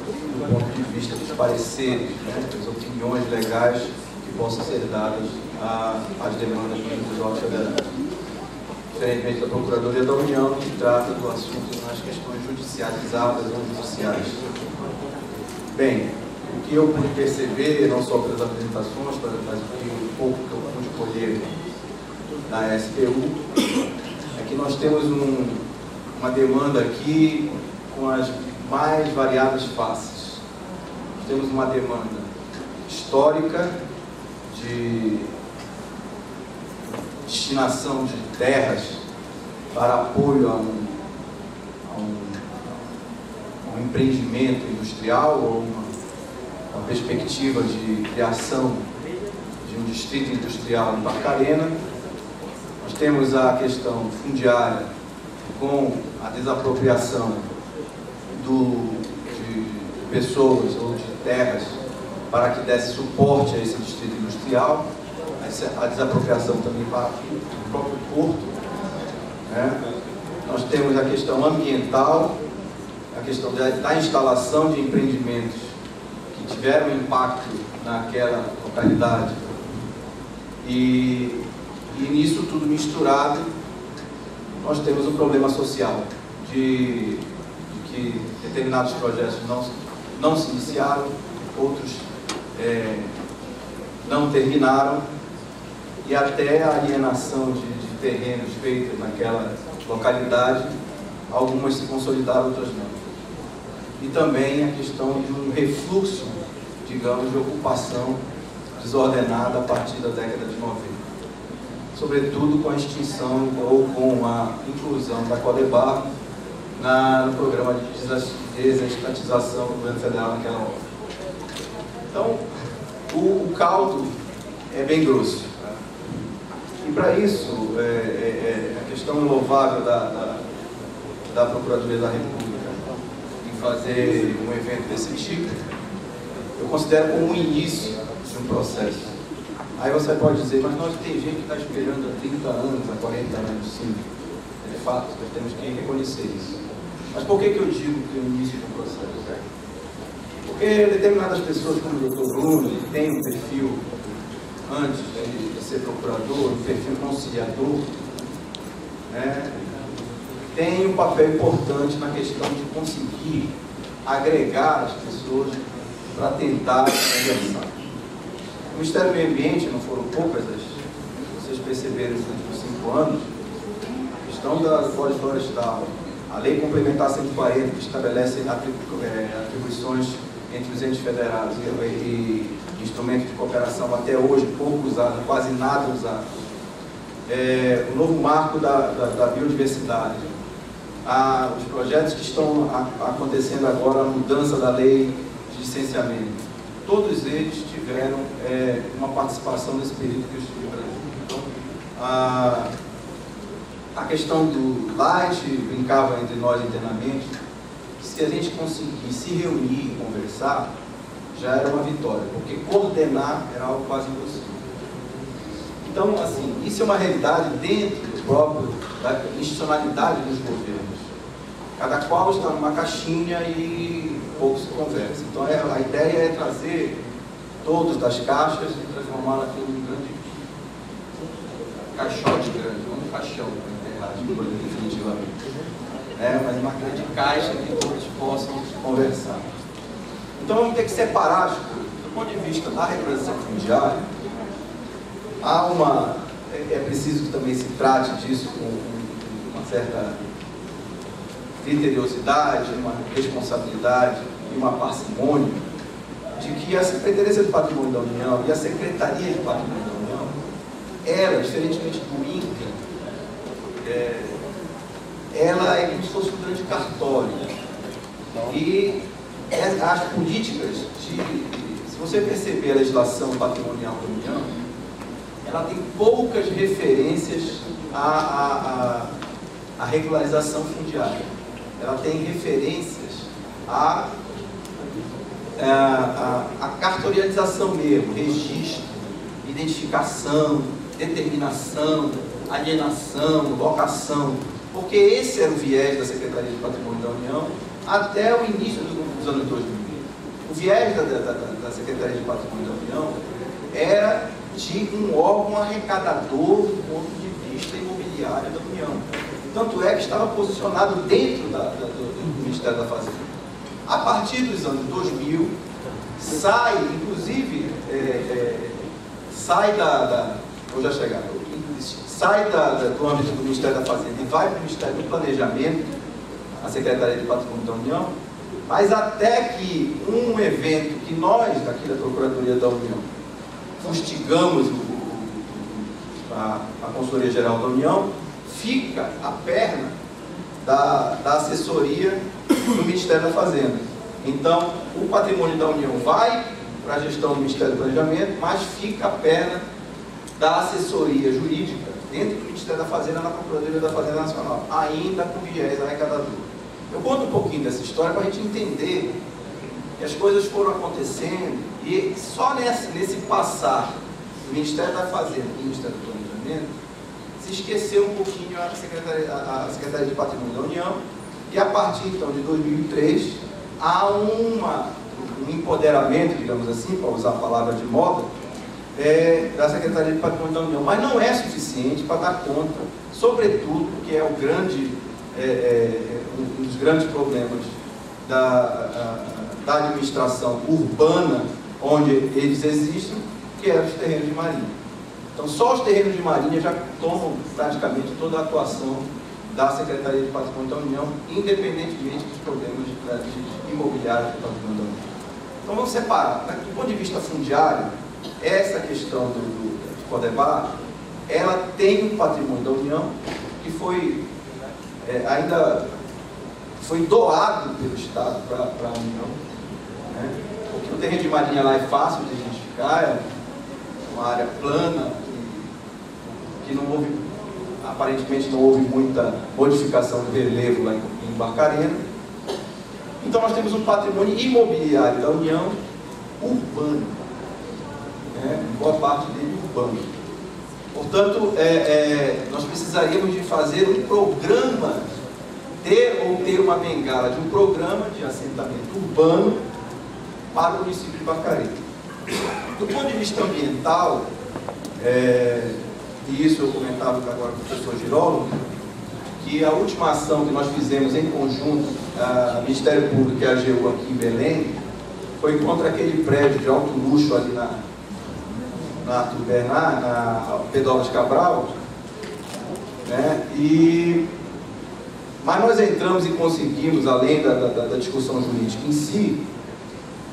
do ponto de vista dos pareceres, das opiniões legais que possam ser dadas às demandas dos órgãos federais. Diferentemente da Procuradoria da União, que trata do assunto nas questões judicializadas ou judiciais. Bem, o que eu pude perceber, não só pelas apresentações, mas um pouco que eu pude colher da SPU, é que nós temos uma demanda aqui com as mais variadas faces. Nós temos uma demanda histórica de destinação de terras para apoio a um empreendimento industrial ou uma perspectiva de criação de um distrito industrial em Barcarena. Nós temos a questão fundiária com a desapropriação de pessoas ou de terras para que desse suporte a esse distrito industrial, a desapropriação também para o próprio porto, né? Nós temos a questão ambiental, a questão da instalação de empreendimentos que tiveram impacto naquela localidade e nisso tudo misturado nós temos um problema social de que determinados projetos não se iniciaram, outros não terminaram, e até a alienação de terrenos feitos naquela localidade, algumas se consolidaram, outras não. E também a questão de um refluxo, digamos, de ocupação desordenada a partir da década de 90. Sobretudo com a extinção ou com a inclusão da Codebar no programa de desestatização do governo federal naquela hora. Então, o caldo é bem grosso. E para isso, a questão louvável da Procuradoria da República em fazer um evento desse tipo, eu considero como um início de um processo. Aí você pode dizer, mas nós tem gente que está esperando há 30 anos, há 40 anos, sim. É fato, nós temos que reconhecer isso. Mas por que eu digo que é o início de um processo? Porque determinadas pessoas, como o Dr. Bruno, que tem um perfil, antes de ser procurador, um perfil conciliador, né, tem um papel importante na questão de conseguir agregar as pessoas para tentar conversar. O Ministério do Meio Ambiente, não foram poucas, vocês perceberam nos últimos 5 anos, a questão da Código Florestal, a Lei Complementar 140, que estabelece atribuições entre os entes federados e instrumentos de cooperação até hoje pouco usado, quase nada usado. O novo marco da biodiversidade, os projetos que estão acontecendo agora, a mudança da lei de licenciamento, todos eles tiveram uma participação nesse período que eu estive no Brasil. Então, a questão do Light brincava entre nós internamente, se a gente conseguir se reunir e conversar, já era uma vitória, porque coordenar era algo quase impossível. Então, assim, isso é uma realidade dentro da institucionalidade dos governos. Cada qual está numa caixinha e pouco se conversa. Então, a ideia é trazer todos das caixas e transformar naquilo em um grande caixote grande, não um caixão, definitivamente. Mas uma grande caixa que todos possam conversar. Então vamos ter que separar as coisas. Do ponto de vista da representação fundiária, é preciso que também se trate disso com uma certa criteriosidade, uma responsabilidade e uma parcimônia, de que a Secretaria de Patrimônio da União e a Secretaria de Patrimônio da União, ela, diferentemente do INCRA, ela é como se fosse um grande cartório. E as políticas se você perceber a legislação patrimonial da União, ela tem poucas referências a regularização fundiária. Ela tem referências à cartorialização mesmo, registro, identificação, determinação, alienação, locação, porque esse era o viés da Secretaria de Patrimônio da União até o início dos anos 2000. O viés da Secretaria de Patrimônio da União era de um órgão arrecadador do ponto de vista imobiliário da União. Tanto é que estava posicionado dentro do Ministério da Fazenda. A partir dos anos 2000, sai, inclusive, sai vou já chegar, sai do âmbito do Ministério da Fazenda e vai para o Ministério do Planejamento, a Secretaria de Patrimônio da União, mas até que um evento que nós, daqui da Procuradoria da União, fustigamos a Consultoria Geral da União, fica a perna da assessoria do Ministério da Fazenda. Então, o patrimônio da União vai para a gestão do Ministério do Planejamento, mas fica a perna da assessoria jurídica dentro do Ministério da Fazenda, na Procuradoria da Fazenda Nacional, ainda com viés arrecadador. Eu conto um pouquinho dessa história para a gente entender que as coisas foram acontecendo e só nesse passar do Ministério da Fazenda e do Ministério do Planejamento se esqueceu um pouquinho a Secretaria de Patrimônio da União, e a partir então de 2003 há um empoderamento, digamos assim, para usar a palavra de moda, da Secretaria de Patrimônio da União, mas não é suficiente para dar conta, sobretudo, porque é um dos grandes problemas da administração urbana, onde eles existem, que é os terrenos de marinha. Então, só os terrenos de marinha já tomam praticamente toda a atuação da Secretaria de Patrimônio da União, independentemente dos problemas de imobiliário do Patrimônio da União. Então, vamos separar. Do ponto de vista fundiário, essa questão do Codebar, ela tem um patrimônio da União que foi ainda foi doado pelo Estado para a União, né? Porque o terreno de marinha lá é fácil de identificar, é uma área plana, que não houve, aparentemente não houve muita modificação do relevo lá em Barcarena. Então nós temos um patrimônio imobiliário da União urbano, né? Boa parte dele urbano. Portanto, nós precisaríamos de fazer um programa, ter uma bengala de um programa de assentamento urbano para o município de Barcarena. Do ponto de vista ambiental, e isso eu comentava agora com o professor Girolamo, que a última ação que nós fizemos em conjunto, a Ministério Público e a AGU aqui em Belém, foi contra aquele prédio de alto luxo ali na Arthur Bernard, na Pedrolas Cabral, né? Mas nós entramos e conseguimos, além da discussão jurídica em si,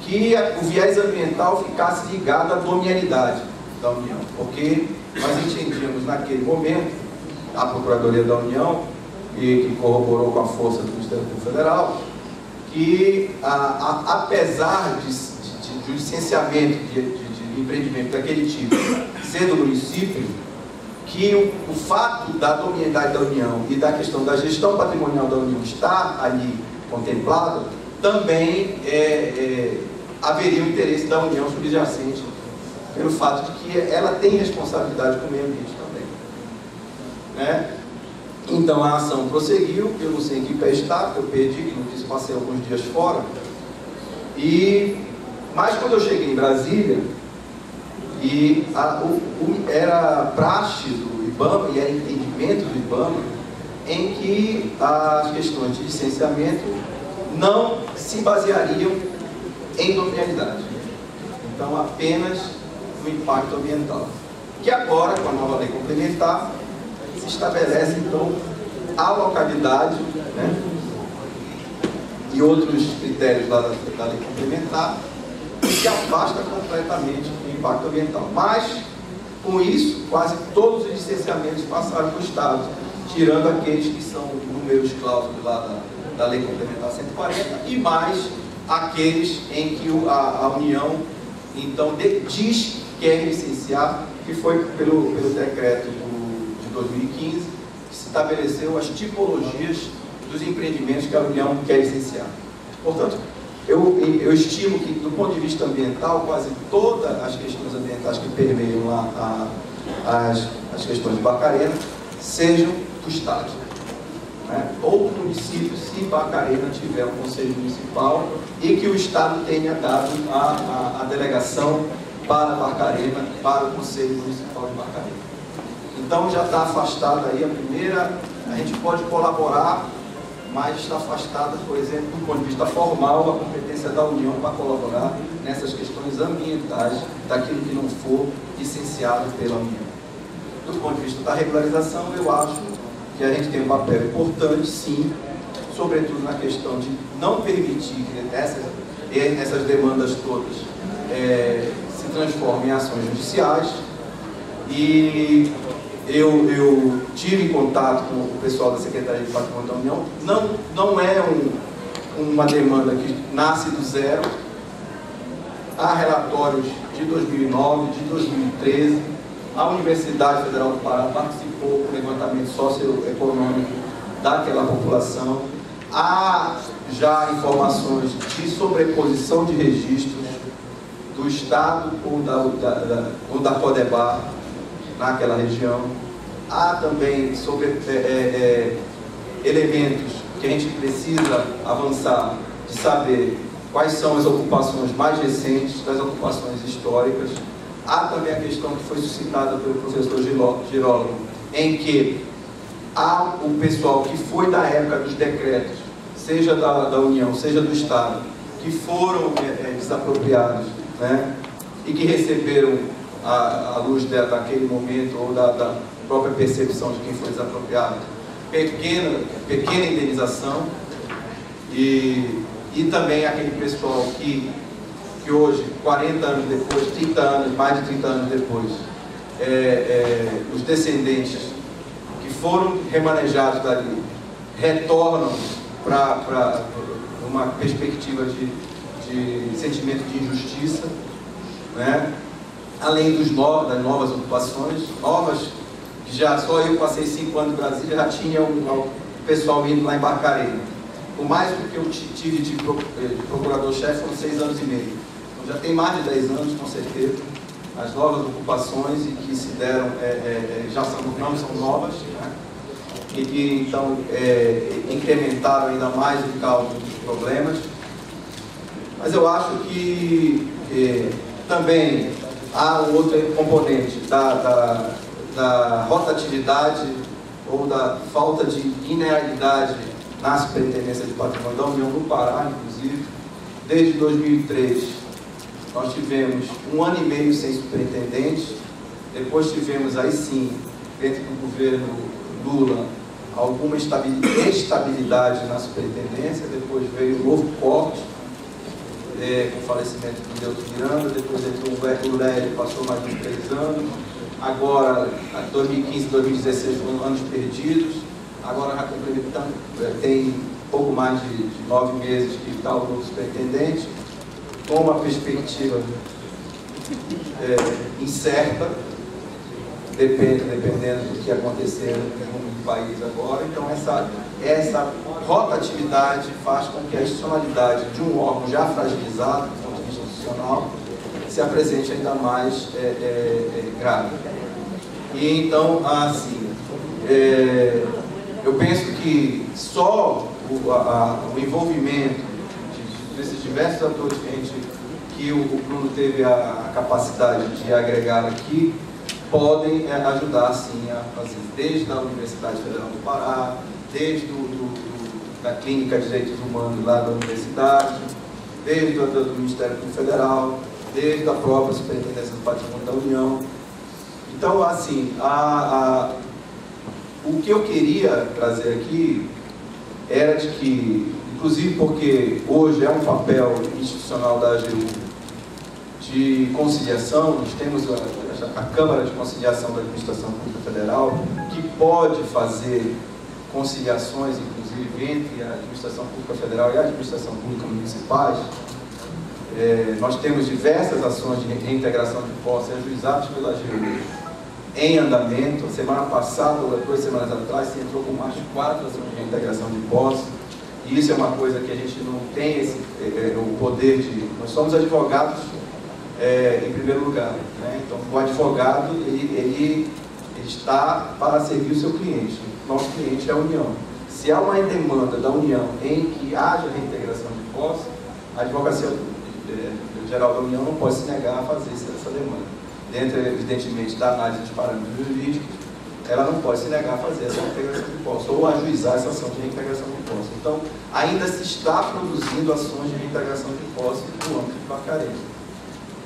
que o viés ambiental ficasse ligado à dominialidade da União, porque nós entendíamos naquele momento, a Procuradoria da União, e que corroborou com a força do Ministério Público Federal, que apesar de licenciamento de empreendimento daquele tipo ser do município, que o fato da dominialidade da União e da questão da gestão patrimonial da União estar ali contemplada, também haveria o interesse da União subjacente pelo fato de que ela tem responsabilidade com o meio ambiente também, né? Então a ação prosseguiu, eu não sei em que pé está, eu perdi, que não disse, passei alguns dias fora, mas quando eu cheguei em Brasília, era praxe do IBAMA e era entendimento do IBAMA em que as questões de licenciamento não se baseariam em dominialidade, então apenas no impacto ambiental, que agora, com a nova lei complementar, se estabelece então a localidade, né, e outros critérios da lei complementar, e se afasta completamente do impacto ambiental. Mas, com isso, quase todos os licenciamentos passaram para o Estado, tirando aqueles que são números cláusicos lá da lei complementar 140, e mais aqueles em que a União então diz que quer licenciar, que foi pelo decreto de 2015, estabeleceu as tipologias dos empreendimentos que a União quer licenciar. Portanto, eu estimo que, do ponto de vista ambiental, quase todas as questões ambientais que permeiam lá as questões de Barcarena sejam do Estado, né? Ou do município, se Barcarena tiver um conselho municipal e que o Estado tenha dado a delegação para Barcarena, para o Conselho Municipal de Barcarena. Então já está afastada aí a primeira, a gente pode colaborar, mas está afastada, por exemplo, do ponto de vista formal, a competência da União para colaborar nessas questões ambientais daquilo que não for licenciado pela União. Do ponto de vista da regularização, eu acho que a gente tem um papel importante, sim, sobretudo na questão de não permitir que essas demandas todas se transformem em ações judiciais. E eu tive contato com o pessoal da Secretaria de Patrimônio da União. Não é uma demanda que nasce do zero. Há relatórios de 2009, de 2013. A Universidade Federal do Pará participou do levantamento socioeconômico daquela população. Há já informações de sobreposição de registros do Estado ou da Codebar naquela região. Há também elementos que a gente precisa avançar, de saber quais são as ocupações mais recentes, das ocupações históricas. Há também a questão que foi suscitada pelo professor Girolamo, em que há o pessoal que foi da época dos decretos, seja da União, seja do Estado, que foram desapropriados, né, e que receberam à luz daquele momento ou da própria percepção de quem foi desapropriado, pequena indenização, e também aquele pessoal que hoje, 40 anos depois, 30 anos, mais de 30 anos depois, os descendentes que foram remanejados dali retornam para uma perspectiva de sentimento de injustiça, né? Além das novas ocupações, que já só eu passei 5 anos no Brasil, já tinha o pessoal indo lá em Barcarena. Por mais do que eu tive de procurador-chefe, foram 6 anos e meio. Então já tem mais de 10 anos, com certeza, as novas ocupações, e que se deram, não são novas, né? E que então incrementaram ainda mais o caldo dos problemas. Mas eu acho que também há um outro componente da rotatividade ou da falta de linearidade na Superintendência de Patrimônio da União no Pará, inclusive. Desde 2003 nós tivemos 1 ano e meio sem superintendente, depois tivemos aí sim, dentro do governo Lula, alguma estabilidade na superintendência, depois veio um novo corte, com o falecimento do Delto Miranda, depois entrou o Humberto Lurelli, passou mais de 3 anos, agora 2015 e 2016 foram anos perdidos, agora já complementando, tem pouco mais de 9 meses que está o novo superintendente, com uma perspectiva incerta, dependendo do que acontecer no país agora. Então essa rotatividade faz com que a institucionalidade de um órgão já fragilizado do ponto de vista institucional se apresente ainda mais grave. E então, assim, eu penso que só o envolvimento desses diversos atores que o Bruno teve a capacidade de agregar aqui, podem ajudar, sim, a fazer, desde a Universidade Federal do Pará, desde da Clínica de Direitos Humanos lá da Universidade, desde do Ministério Público Federal, desde a própria Superintendência do Patrimônio da União. Então, assim, o que eu queria trazer aqui era de que, inclusive porque hoje é um papel institucional da AGU de conciliação, nós temos a Câmara de Conciliação da Administração Pública Federal, que pode fazer conciliações, inclusive, entre a Administração Pública Federal e a Administração Pública Municipais. Nós temos diversas ações de reintegração de posse ajuizadas pela AGU. em andamento. Semana passada, ou 2 semanas atrás, se entrou com mais de 4 ações de reintegração de posse. E isso é uma coisa que a gente não tem o poder de... Nós somos advogados em primeiro lugar, né? Então, o advogado, ele está para servir o seu cliente. Nosso cliente é a União. Se há uma demanda da União em que haja reintegração de posse, a Advocacia Geral da União não pode se negar a fazer essa demanda. Dentro, evidentemente, da análise de parâmetros jurídicos, ela não pode se negar a fazer essa reintegração de posse ou ajuizar essa ação de reintegração de posse. Então, ainda se está produzindo ações de reintegração de posse no âmbito de Barcarena.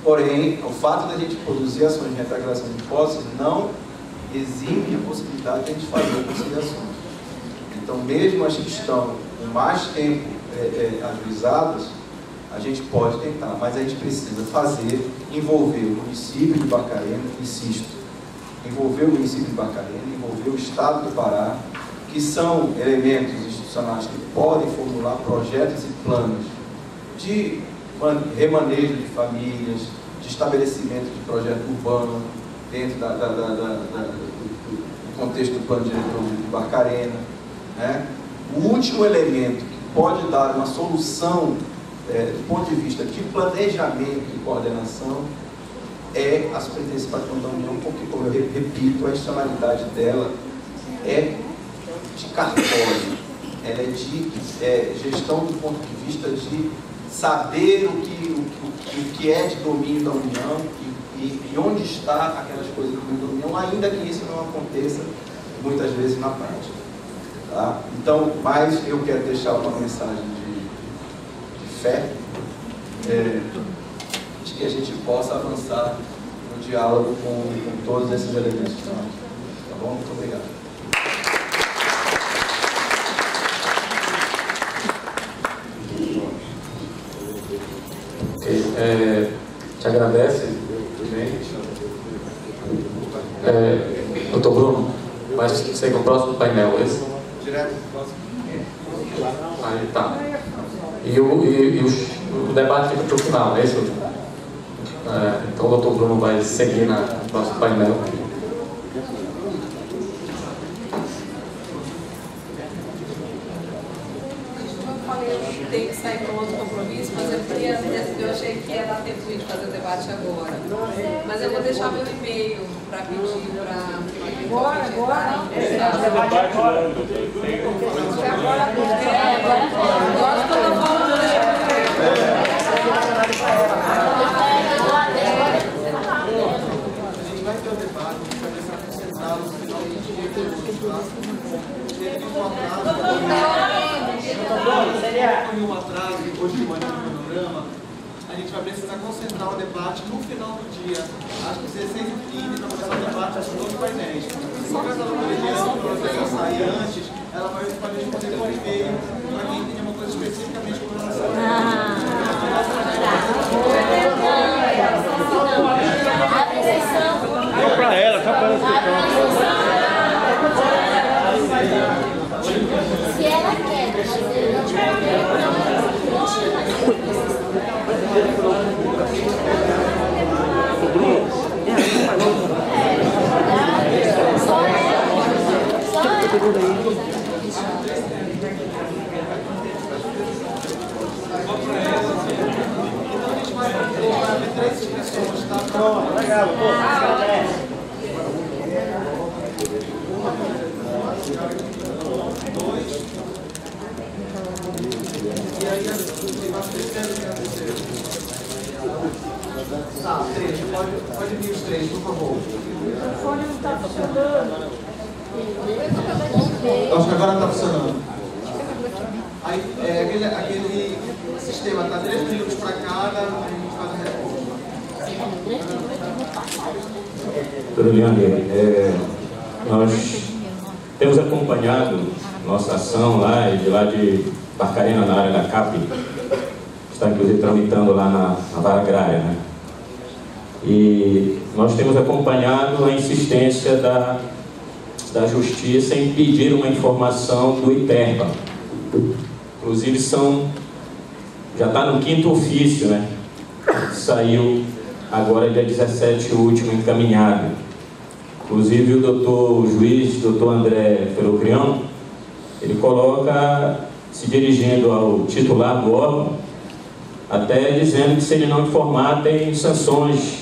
Porém, o fato de a gente produzir ações de reintegração de posse não exime a possibilidade de a gente fazer conciliações. Então, mesmo as que estão com mais tempo ajuizadas, a gente pode tentar, mas a gente precisa envolver o município de Barcarena, insisto, envolver o município de Barcarena, envolver o Estado do Pará, que são elementos institucionais que podem formular projetos e planos de remanejo de famílias, de estabelecimento de projeto urbano dentro do contexto do plano diretor de Barcarena, né? O último elemento que pode dar uma solução do ponto de vista de planejamento e coordenação é a Superintendência de Patrimônio da União, porque, como eu repito, a institucionalidade dela é de cartório, ela é de gestão do ponto de vista de saber o que é de domínio da União e onde está aquelas coisas do domínio da União, ainda que isso não aconteça muitas vezes na prática. Tá? Então, mas eu quero deixar uma mensagem de fé, de que a gente possa avançar no diálogo com todos esses elementos. Tá bom? Muito obrigado. Te agradece, doutor Bruno, vai ser com o próximo painel, esse? Direto para o próximo. Aí tá. E o debate fica para o final, é isso? Então o doutor Bruno vai seguir no próximo painel. Tem que sair para outro compromisso, mas eu achei que ia dar tempo de fazer o debate agora. Mas eu vou deixar meu e-mail para pedir para... Agora. Um atraso hoje de manhã no cronograma, a gente vai precisar concentrar o debate no final do dia, acho que 16h15, para começar o debate dos dois painéis. Se caso a professora sair antes, ela vai responder por e-mail para quem tem uma coisa especificamente com relação a Só para ela, só para ela. Se ela quer, Tá, 3, pode vir os 3, por favor. o fone não está funcionando. Acho que agora está funcionando. Aí, aquele sistema está 3 minutos para cada, a gente faz a resposta. Doutor Leandro, nós temos acompanhado nossa ação lá de Barcarena, na área da CAP, está inclusive tramitando lá na vara agrária, né? E nós temos acompanhado a insistência da Justiça em pedir uma informação do ITERPA. Inclusive já está no 5º ofício, né? Saiu agora dia 17, o último encaminhado. Inclusive o doutor juiz, doutor André Felocrião, ele coloca, se dirigindo ao titular do órgão, até dizendo que se ele não informar tem sanções,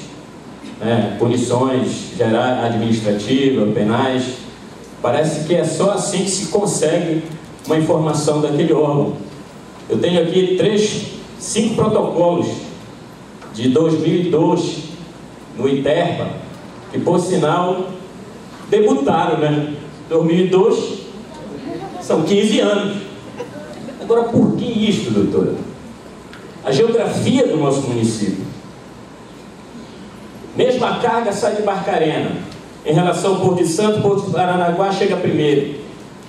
punições gerais, administrativas, penais. Parece que é só assim que se consegue uma informação daquele órgão. Eu tenho aqui 5 protocolos de 2002 no ITERPA, que por sinal debutaram, 2002, são 15 anos. Agora, por que isso, doutora? A geografia do nosso município. Mesmo a carga sai de Barcarena, em relação ao Porto de Santo, Porto de Paranaguá chega primeiro.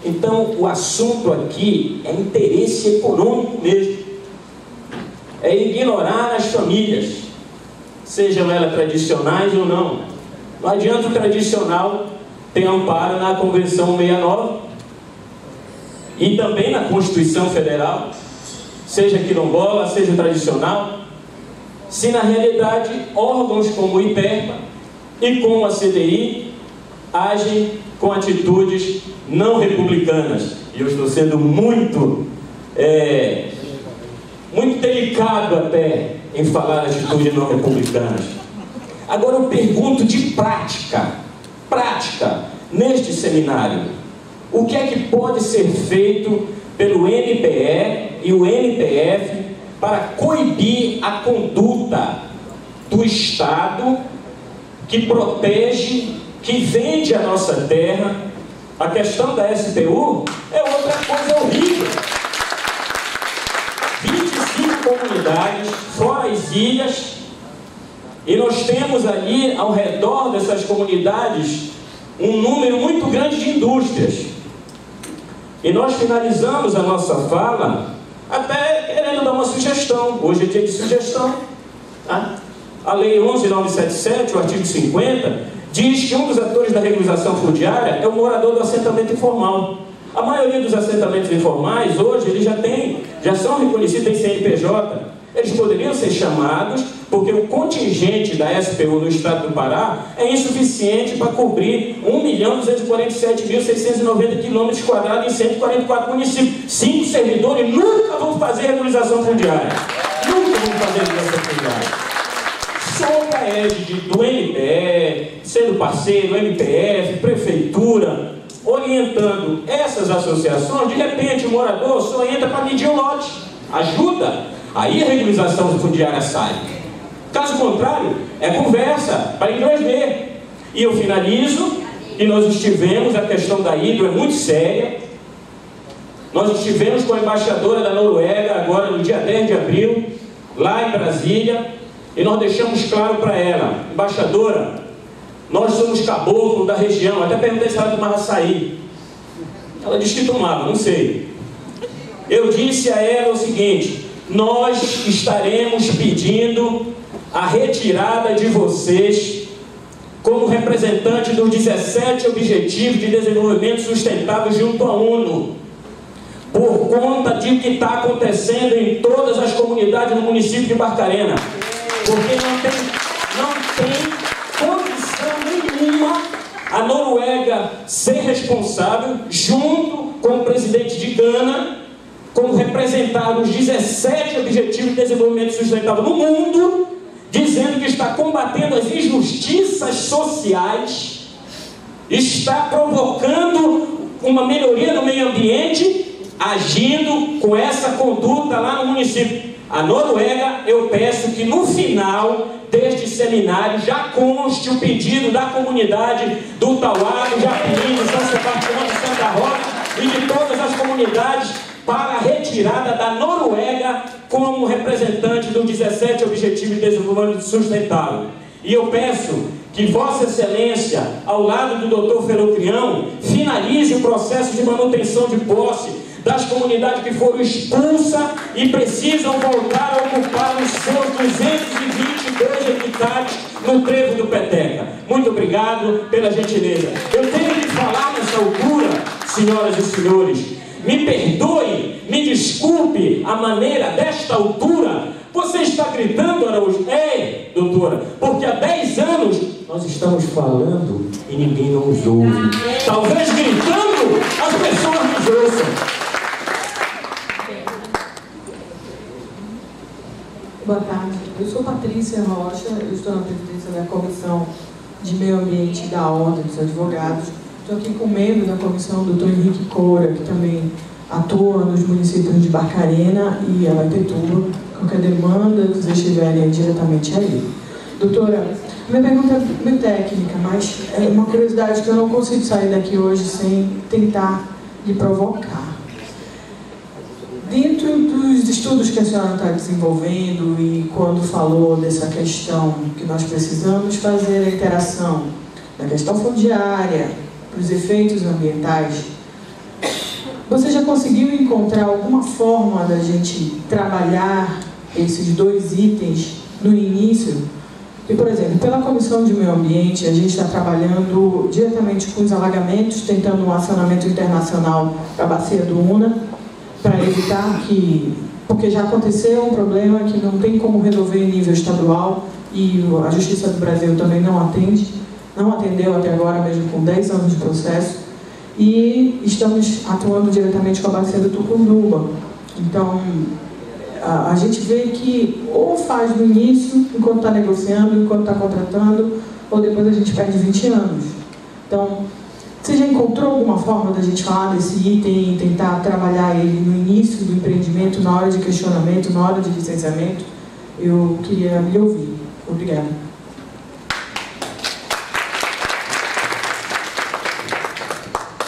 Então, o assunto aqui é interesse econômico mesmo. É ignorar as famílias, sejam elas tradicionais ou não. Não adianta o tradicional ter amparo na Convenção 69 e também na Constituição Federal, seja quilombola, seja tradicional, se na realidade órgãos como o ITERPA e como a CDI agem com atitudes não republicanas. E eu estou sendo muito delicado até em falar atitudes não republicanas. Agora eu pergunto de prática, neste seminário, o que é que pode ser feito pelo NPE e o NPF para coibir a conduta do Estado que protege, que vende a nossa terra? A questão da SPU é outra coisa horrível. 25 comunidades, fora as ilhas, e nós temos ali ao redor dessas comunidades um número muito grande de indústrias. E nós finalizamos a nossa fala até querendo dar uma sugestão. Hoje é dia de sugestão. A Lei 11.977, o artigo 50, diz que um dos atores da regularização fundiária é o morador do assentamento informal. A maioria dos assentamentos informais, hoje, eles já são reconhecidos em CNPJ. Eles poderiam ser chamados, porque o contingente da SPU no estado do Pará é insuficiente para cobrir 1.247.690 km² em 144 municípios. 5 servidores nunca vão fazer regularização fundiária. Nunca vão fazer regularização fundiária. Sob a égide do NPE, sendo parceiro, MPF, prefeitura, orientando essas associações, de repente o morador só entra para medir o lote. Ajuda. Aí a regularização fundiária sai. Caso contrário, é conversa para inglês ver. E eu finalizo, e nós estivemos, a questão da hidro é muito séria. Nós estivemos com a embaixadora da Noruega, agora no dia 10 de abril, lá em Brasília, e nós deixamos claro para ela: embaixadora, nós somos caboclo da região. Até perguntei se ela tomava açaí. Ela disse que tomava, não sei. Eu disse a ela o seguinte: nós estaremos pedindo a retirada de vocês como representante dos 17 Objetivos de Desenvolvimento Sustentável junto à ONU, por conta de que está acontecendo em todas as comunidades no município de Barcarena, porque não tem condição nenhuma a Noruega ser responsável, junto com o presidente de Gana, como representar os 17 Objetivos de Desenvolvimento Sustentável no mundo, dizendo que está combatendo as injustiças sociais, está provocando uma melhoria no meio ambiente, agindo com essa conduta lá no município. A Noruega, eu peço que no final deste seminário já conste o pedido da comunidade do Tauá, do Japim, de São Sebastião, de Santa Rosa e de todas as comunidades para a retirada da Noruega como representante dos 17 Objetivos de Desenvolvimento Sustentável. E eu peço que Vossa Excelência, ao lado do Dr. Felocrião, finalize o processo de manutenção de posse das comunidades que foram expulsas e precisam voltar a ocupar os seus 222 hectares no trevo do Peteca. Muito obrigado pela gentileza. Eu tenho que falar nessa altura, senhoras e senhores, me perdoe, me desculpe a maneira desta altura, Você está gritando, Araújo? É, doutora, porque há 10 anos nós estamos falando e ninguém nos ouve. Talvez gritando as pessoas nos ouçam. Boa tarde, eu sou Patrícia Rocha, eu estou na presidência da Comissão de Meio Ambiente da Ordem dos Advogados. Estou aqui com o membro da comissão, o Dr. Henrique Coura, que também atua nos municípios de Barcarena e Arapetuba. Qualquer demanda que vocês tiverem diretamente a ele. Doutora, minha pergunta é bem técnica, mas é uma curiosidade que eu não consigo sair daqui hoje sem tentar lhe provocar. Dentro dos estudos que a senhora está desenvolvendo e quando falou dessa questão que nós precisamos fazer a interação da questão fundiária, dos efeitos ambientais, você já conseguiu encontrar alguma forma da gente trabalhar esses dois itens no início? E, por exemplo, pela Comissão de Meio Ambiente, a gente está trabalhando diretamente com os alagamentos, tentando um acionamento internacional para a bacia do Una, para evitar que... Porque já aconteceu um problema que não tem como resolver em nível estadual e a Justiça do Brasil também não atendeu até agora, mesmo com 10 anos de processo. E estamos atuando diretamente com a bacia do Tucunduba. Então, a gente vê que ou faz no início, enquanto está negociando, enquanto está contratando, ou depois a gente perde 20 anos. Então, você já encontrou alguma forma da gente falar desse item e tentar trabalhar ele no início do empreendimento, na hora de questionamento, na hora de licenciamento? Eu queria me ouvir. Obrigada.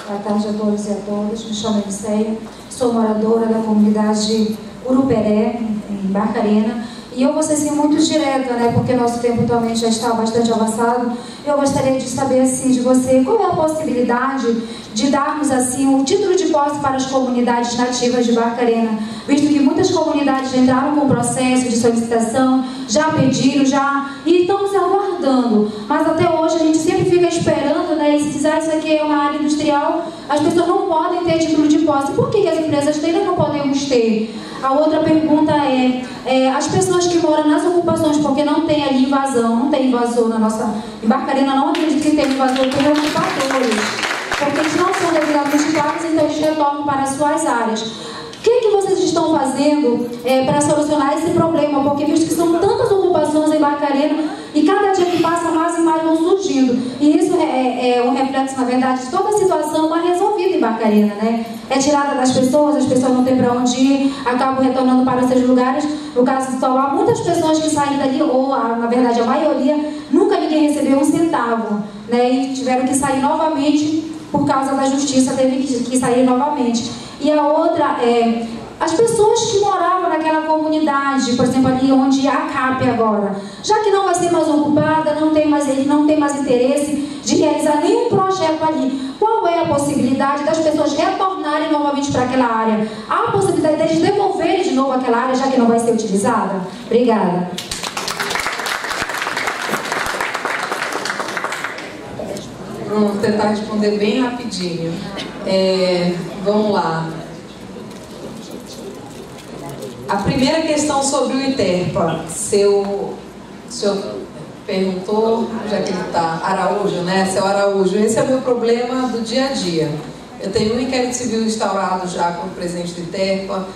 Boa tarde a todos e a todas. Me chamo Elisseia, sou moradora da comunidade Uruperé, em Barcarena. E eu vou ser assim, muito direta, né, porque nosso tempo também já está bastante avançado. Eu gostaria de saber assim, de você, qual é a possibilidade de darmos assim, o título de posse para as comunidades nativas de Barcarena, visto que muitas comunidades entraram com o processo de solicitação, já pediram, e estamos aguardando. Mas até hoje a gente sempre fica esperando, né, e se quiser isso aqui é uma área industrial, as pessoas não podem ter título de posse. Por que as empresas têm e não podemos ter? A outra pergunta as pessoas que moram nas ocupações, porque não tem ali invasão, não tem invasor na nossa... Em Barcarena não acredito que tem invasor, tem ocupadores, porque eles não são devidamente pagos, então eles retornam para as suas áreas. O que vocês estão fazendo para solucionar esse problema? Porque visto que são tantas ocupações em Barcarena e cada dia que passa mais e mais vão surgindo. E isso é um reflexo, na verdade, de toda a situação mal resolvida em Barcarena, né? É tirada das pessoas, as pessoas não têm para onde ir, acabam retornando para os seus lugares. No caso de Salvador, muitas pessoas que saem dali, ou na verdade a maioria, nunca ninguém recebeu um centavo, né? E tiveram que sair novamente por causa da justiça, teve que sair novamente. E a outra as pessoas que moravam naquela comunidade, por exemplo, ali onde a CAP agora, já que não vai ser mais ocupada, ele não tem mais interesse de realizar nenhum projeto ali, qual é a possibilidade das pessoas retornarem novamente para aquela área? Há a possibilidade de devolverem de novo aquela área, já que não vai ser utilizada? Obrigada. Vou tentar responder bem rapidinho. Vamos lá. A primeira questão sobre o ITERPA, o senhor perguntou, já que ele está, Araújo, né? Seu Araújo, esse é o meu problema do dia a dia. Eu tenho um inquérito civil instaurado já como presidente do ITERPA,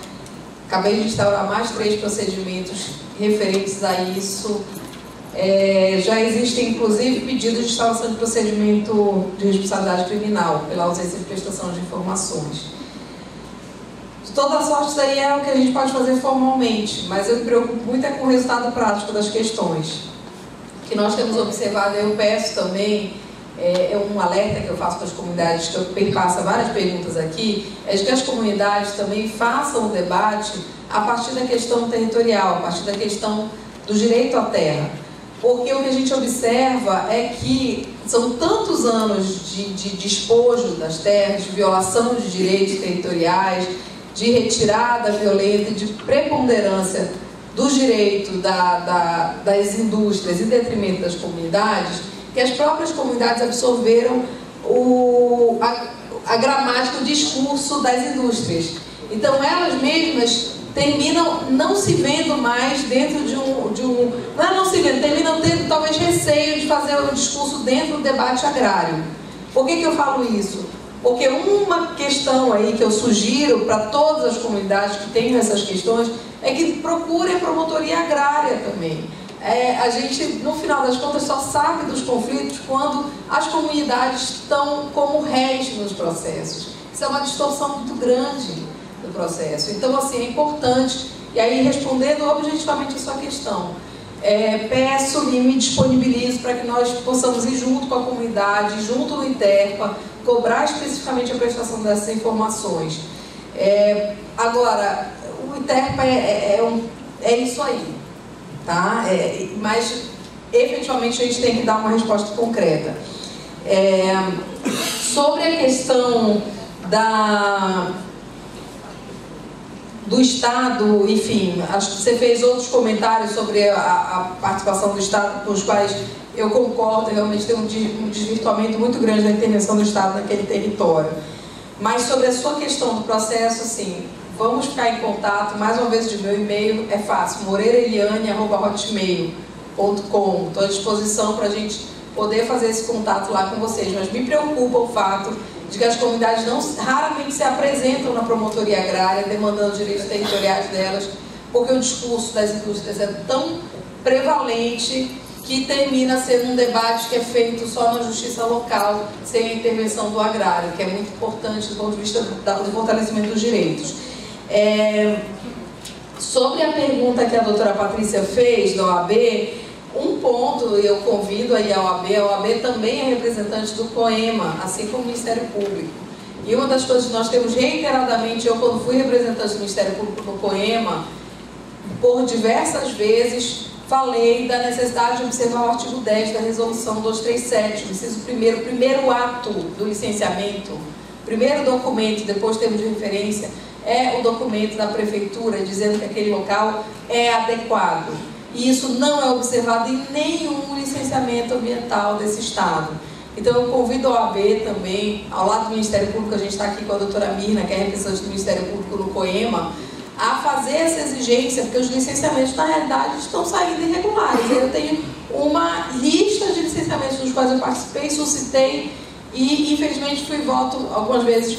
acabei de instaurar mais 3 procedimentos referentes a isso. Já existem, inclusive, pedidos de instauração de procedimento de responsabilidade criminal pela ausência de prestação de informações. De toda sorte, isso aí é o que a gente pode fazer formalmente, mas eu me preocupo muito com o resultado prático das questões. O que nós temos observado, eu peço também, um alerta que eu faço para as comunidades, que eu perpasso várias perguntas aqui, é de que as comunidades também façam o debate a partir da questão territorial, a partir da questão do direito à terra. Porque o que a gente observa é que são tantos anos de despojo das terras, de violação de direitos territoriais, de retirada violenta e de preponderância do direito das indústrias em detrimento das comunidades, que as próprias comunidades absorveram a gramática, o discurso das indústrias. Então, elas mesmas terminam não se vendo mais dentro de um não se vendo, terminam tendo talvez receio de fazer o discurso dentro do debate agrário. Por que eu falo isso? Porque uma questão aí que eu sugiro para todas as comunidades que tenham essas questões é que procurem a promotoria agrária também. A gente, no final das contas, só sabe dos conflitos quando as comunidades estão como réis nos processos. Isso é uma distorção muito grande do processo. Então, assim, é importante. E aí, respondendo objetivamente a sua questão, peço e me disponibilizo para que nós possamos ir junto com a comunidade, junto no ITERPA, cobrar especificamente a prestação dessas informações. Agora, o ITERPA é isso aí, tá? Mas, efetivamente, a gente tem que dar uma resposta concreta. Sobre a questão do Estado, enfim, acho que você fez outros comentários sobre a participação do Estado, com os quais eu concordo, realmente tem um desvirtuamento muito grande da intervenção do Estado naquele território. Mas sobre a sua questão do processo, assim, vamos ficar em contato, mais uma vez, de meu e-mail, é fácil, moreiraeliane@hotmail.com. Estou à disposição para a gente poder fazer esse contato lá com vocês, mas me preocupa o fato de que as comunidades raramente se apresentam na promotoria agrária demandando direitos territoriais delas, porque o discurso das indústrias é tão prevalente que termina sendo um debate que é feito só na justiça local, sem a intervenção do agrário, que é muito importante do ponto de vista do fortalecimento dos direitos. Sobre a pergunta que a doutora Patrícia fez da OAB, um ponto, eu convido aí a OAB também é representante do COEMA, assim como o Ministério Público. E uma das coisas que nós temos reiteradamente, eu quando fui representante do Ministério Público no COEMA, por diversas vezes, falei da necessidade de observar o artigo 10 da Resolução 237, o inciso primeiro, o primeiro ato do licenciamento, o primeiro documento, depois termo de referência, é o documento da Prefeitura dizendo que aquele local é adequado. E isso não é observado em nenhum licenciamento ambiental desse Estado. Então eu convido a OAB também, ao lado do Ministério Público, a gente está aqui com a doutora Mirna, que é representante do Ministério Público no COEMA, a fazer essa exigência, porque os licenciamentos, na realidade, estão saindo irregulares. Eu tenho uma lista de licenciamentos nos quais eu participei, suscitei, e infelizmente fui voto, algumas vezes,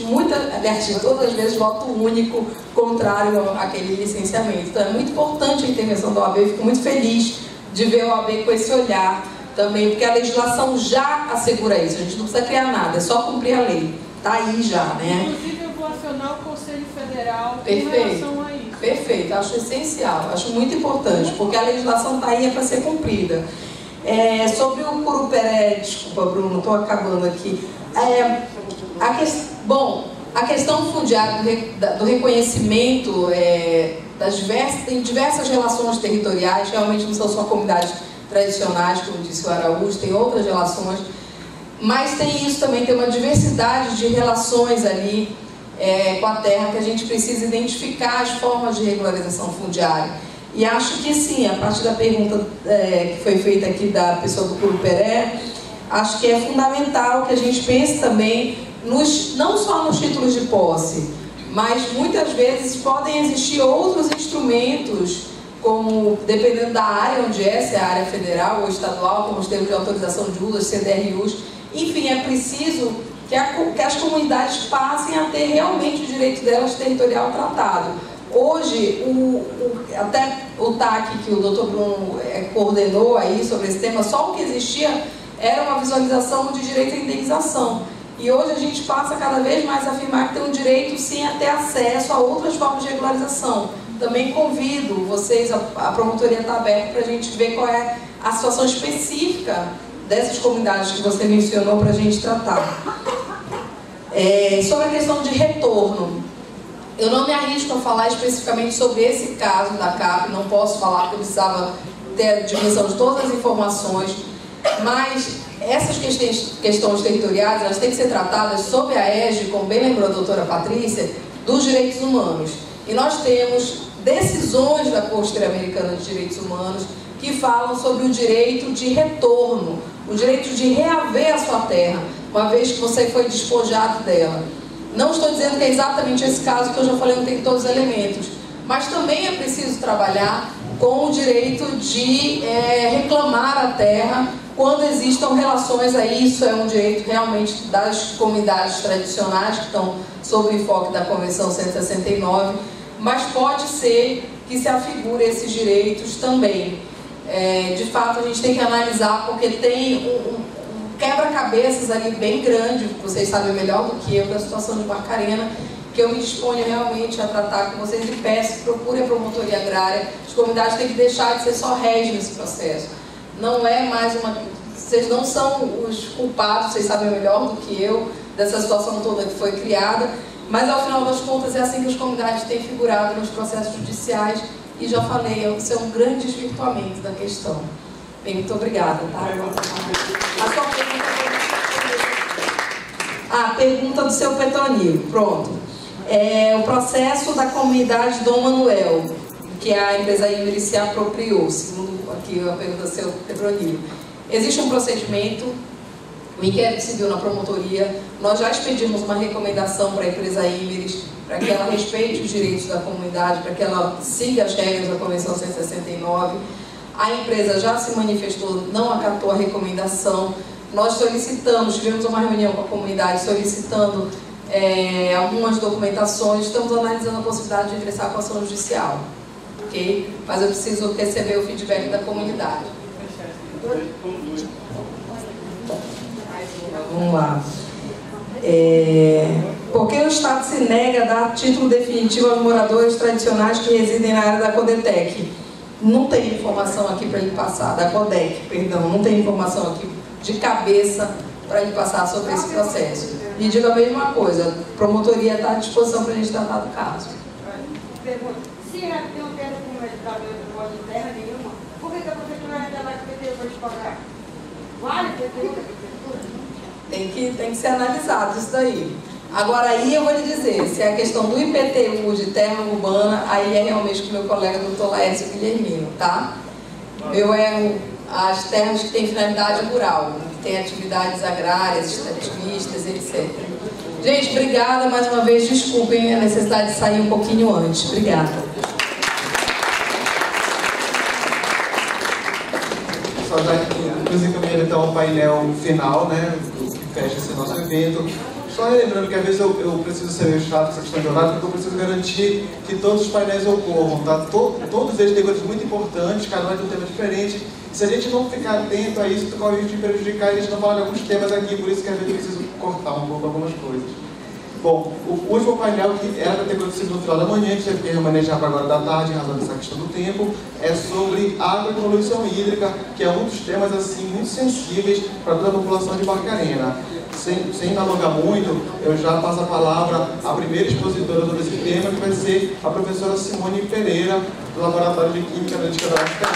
todas as vezes, voto único, contrário àquele licenciamento. Então é muito importante a intervenção da OAB, eu fico muito feliz de ver a OAB com esse olhar também, porque a legislação já assegura isso, a gente não precisa criar nada, é só cumprir a lei. Está aí já, né? Inclusive eu vou acionar o Conselho Federal em Perfeito. relação a isso. Perfeito, acho essencial, acho muito importante, porque a legislação está aí, é para ser cumprida. Sobre o Curuperé, desculpa Bruno, estou acabando aqui. A questão fundiária do reconhecimento tem diversas relações territoriais, realmente não são só comunidades tradicionais, como disse o Araújo, tem outras relações, mas tem isso também, tem uma diversidade de relações ali com a terra que a gente precisa identificar as formas de regularização fundiária. E acho que sim, a partir da pergunta que foi feita aqui da pessoa do Curuperé, acho que é fundamental que a gente pense também, não só nos títulos de posse, mas muitas vezes podem existir outros instrumentos, como, dependendo da área onde se é a área federal ou estadual, como os termos de autorização de uso, CDRUs, enfim, é preciso que as comunidades passem a ter realmente o direito delas territorial tratado. Hoje, até o TAC que o Dr. Bruno coordenou aí sobre esse tema, só o que existia era uma visualização de direito à indenização. E hoje a gente passa cada vez mais a afirmar que tem um direito sim a ter acesso a outras formas de regularização. Também convido vocês, a promotoria está aberta para a gente ver qual é a situação específica dessas comunidades que você mencionou para a gente tratar. Sobre a questão de retorno, eu não me arrisco a falar especificamente sobre esse caso da CAP, não posso falar porque eu precisava ter a dimensão de todas as informações, mas essas questões territoriais, elas têm que ser tratadas sob a égide, como bem lembrou a doutora Patrícia, dos direitos humanos. E nós temos decisões da Corte Interamericana de Direitos Humanos que falam sobre o direito de retorno, o direito de reaver a sua terra, uma vez que você foi despojado dela. Não estou dizendo que é exatamente esse caso que eu já falei, não tem todos os elementos, mas também é preciso trabalhar com o direito de reclamar a terra quando existam relações aí. Isso é um direito realmente das comunidades tradicionais que estão sob o enfoque da Convenção 169, mas pode ser que se afigure esses direitos também. De fato, a gente tem que analisar, porque tem um quebra-cabeças ali bem grande, vocês sabem melhor do que eu, da situação de Barcarena, que eu me disponho realmente a tratar com vocês e peço, procure a promotoria agrária. As comunidades têm que deixar de ser só réis nesse processo. Não é mais uma... Vocês não são os culpados, vocês sabem melhor do que eu, dessa situação toda que foi criada, mas ao final das contas é assim que as comunidades têm figurado nos processos judiciais, e já falei, isso é um grande desvirtuamento da questão. Bem, muito obrigada, tá? A sua pergunta... pergunta do seu Petronil, pronto. O processo da comunidade Dom Manuel, que a empresa Imeris se apropriou, segundo aqui a pergunta do seu Petronil. Existe um procedimento, o inquérito civil na promotoria, nós já expedimos uma recomendação para a empresa Imeris, para que ela respeite os direitos da comunidade, para que ela siga as regras da Convenção 169. A empresa já se manifestou, não acatou a recomendação. Nós solicitamos, tivemos uma reunião com a comunidade solicitando algumas documentações, estamos analisando a possibilidade de ingressar com ação judicial, ok? Mas eu preciso receber o feedback da comunidade. Vamos lá. Por que o Estado se nega a dar título definitivo aos moradores tradicionais que residem na área da Codetec? Não tem informação aqui para ele passar, da Codec, perdão, não tem informação aqui de cabeça para ele passar sobre esse processo. E digo a mesma coisa, a promotoria está à disposição para a gente tratar do caso. Pergunta, se tem uma pedra com uma ditadura de pó de terra nenhuma, por que a prefeitura ainda vai ter para pagar? Vale ter Tem que ser analisado isso daí. Agora aí eu vou lhe dizer, se é a questão do IPTU de terra urbana, aí é realmente com o meu colega Dr. Laércio Guilhermino, tá? Meu as terras que têm finalidade rural, que têm atividades agrárias, extrativistas, etc. Gente, obrigada mais uma vez, desculpem a necessidade de sair um pouquinho antes. Obrigada. Só já nos encaminhando então ao painel final, né, que fecha esse nosso evento. Só lembrando que às vezes eu preciso ser chato essa questão de horário, porque eu preciso garantir que todos os painéis ocorram, tá? Todos eles têm coisas muito importantes, cada um de um tema diferente. Se a gente não ficar atento a isso, corre o risco de prejudicar e a gente não falar de alguns temas aqui, por isso que às vezes eu preciso cortar um pouco algumas coisas. Bom, o último painel, que era para ter acontecido no final da manhã, que teve que remanejar para agora da tarde, em razão dessa questão do tempo, é sobre água e poluição hídrica, que é um dos temas assim muito sensíveis para toda a população de Barcarena. Sem alongar muito, eu já passo a palavra à primeira expositora sobre esse tema, que vai ser a professora Simone Pereira, do Laboratório de Química Analítica da UFPA.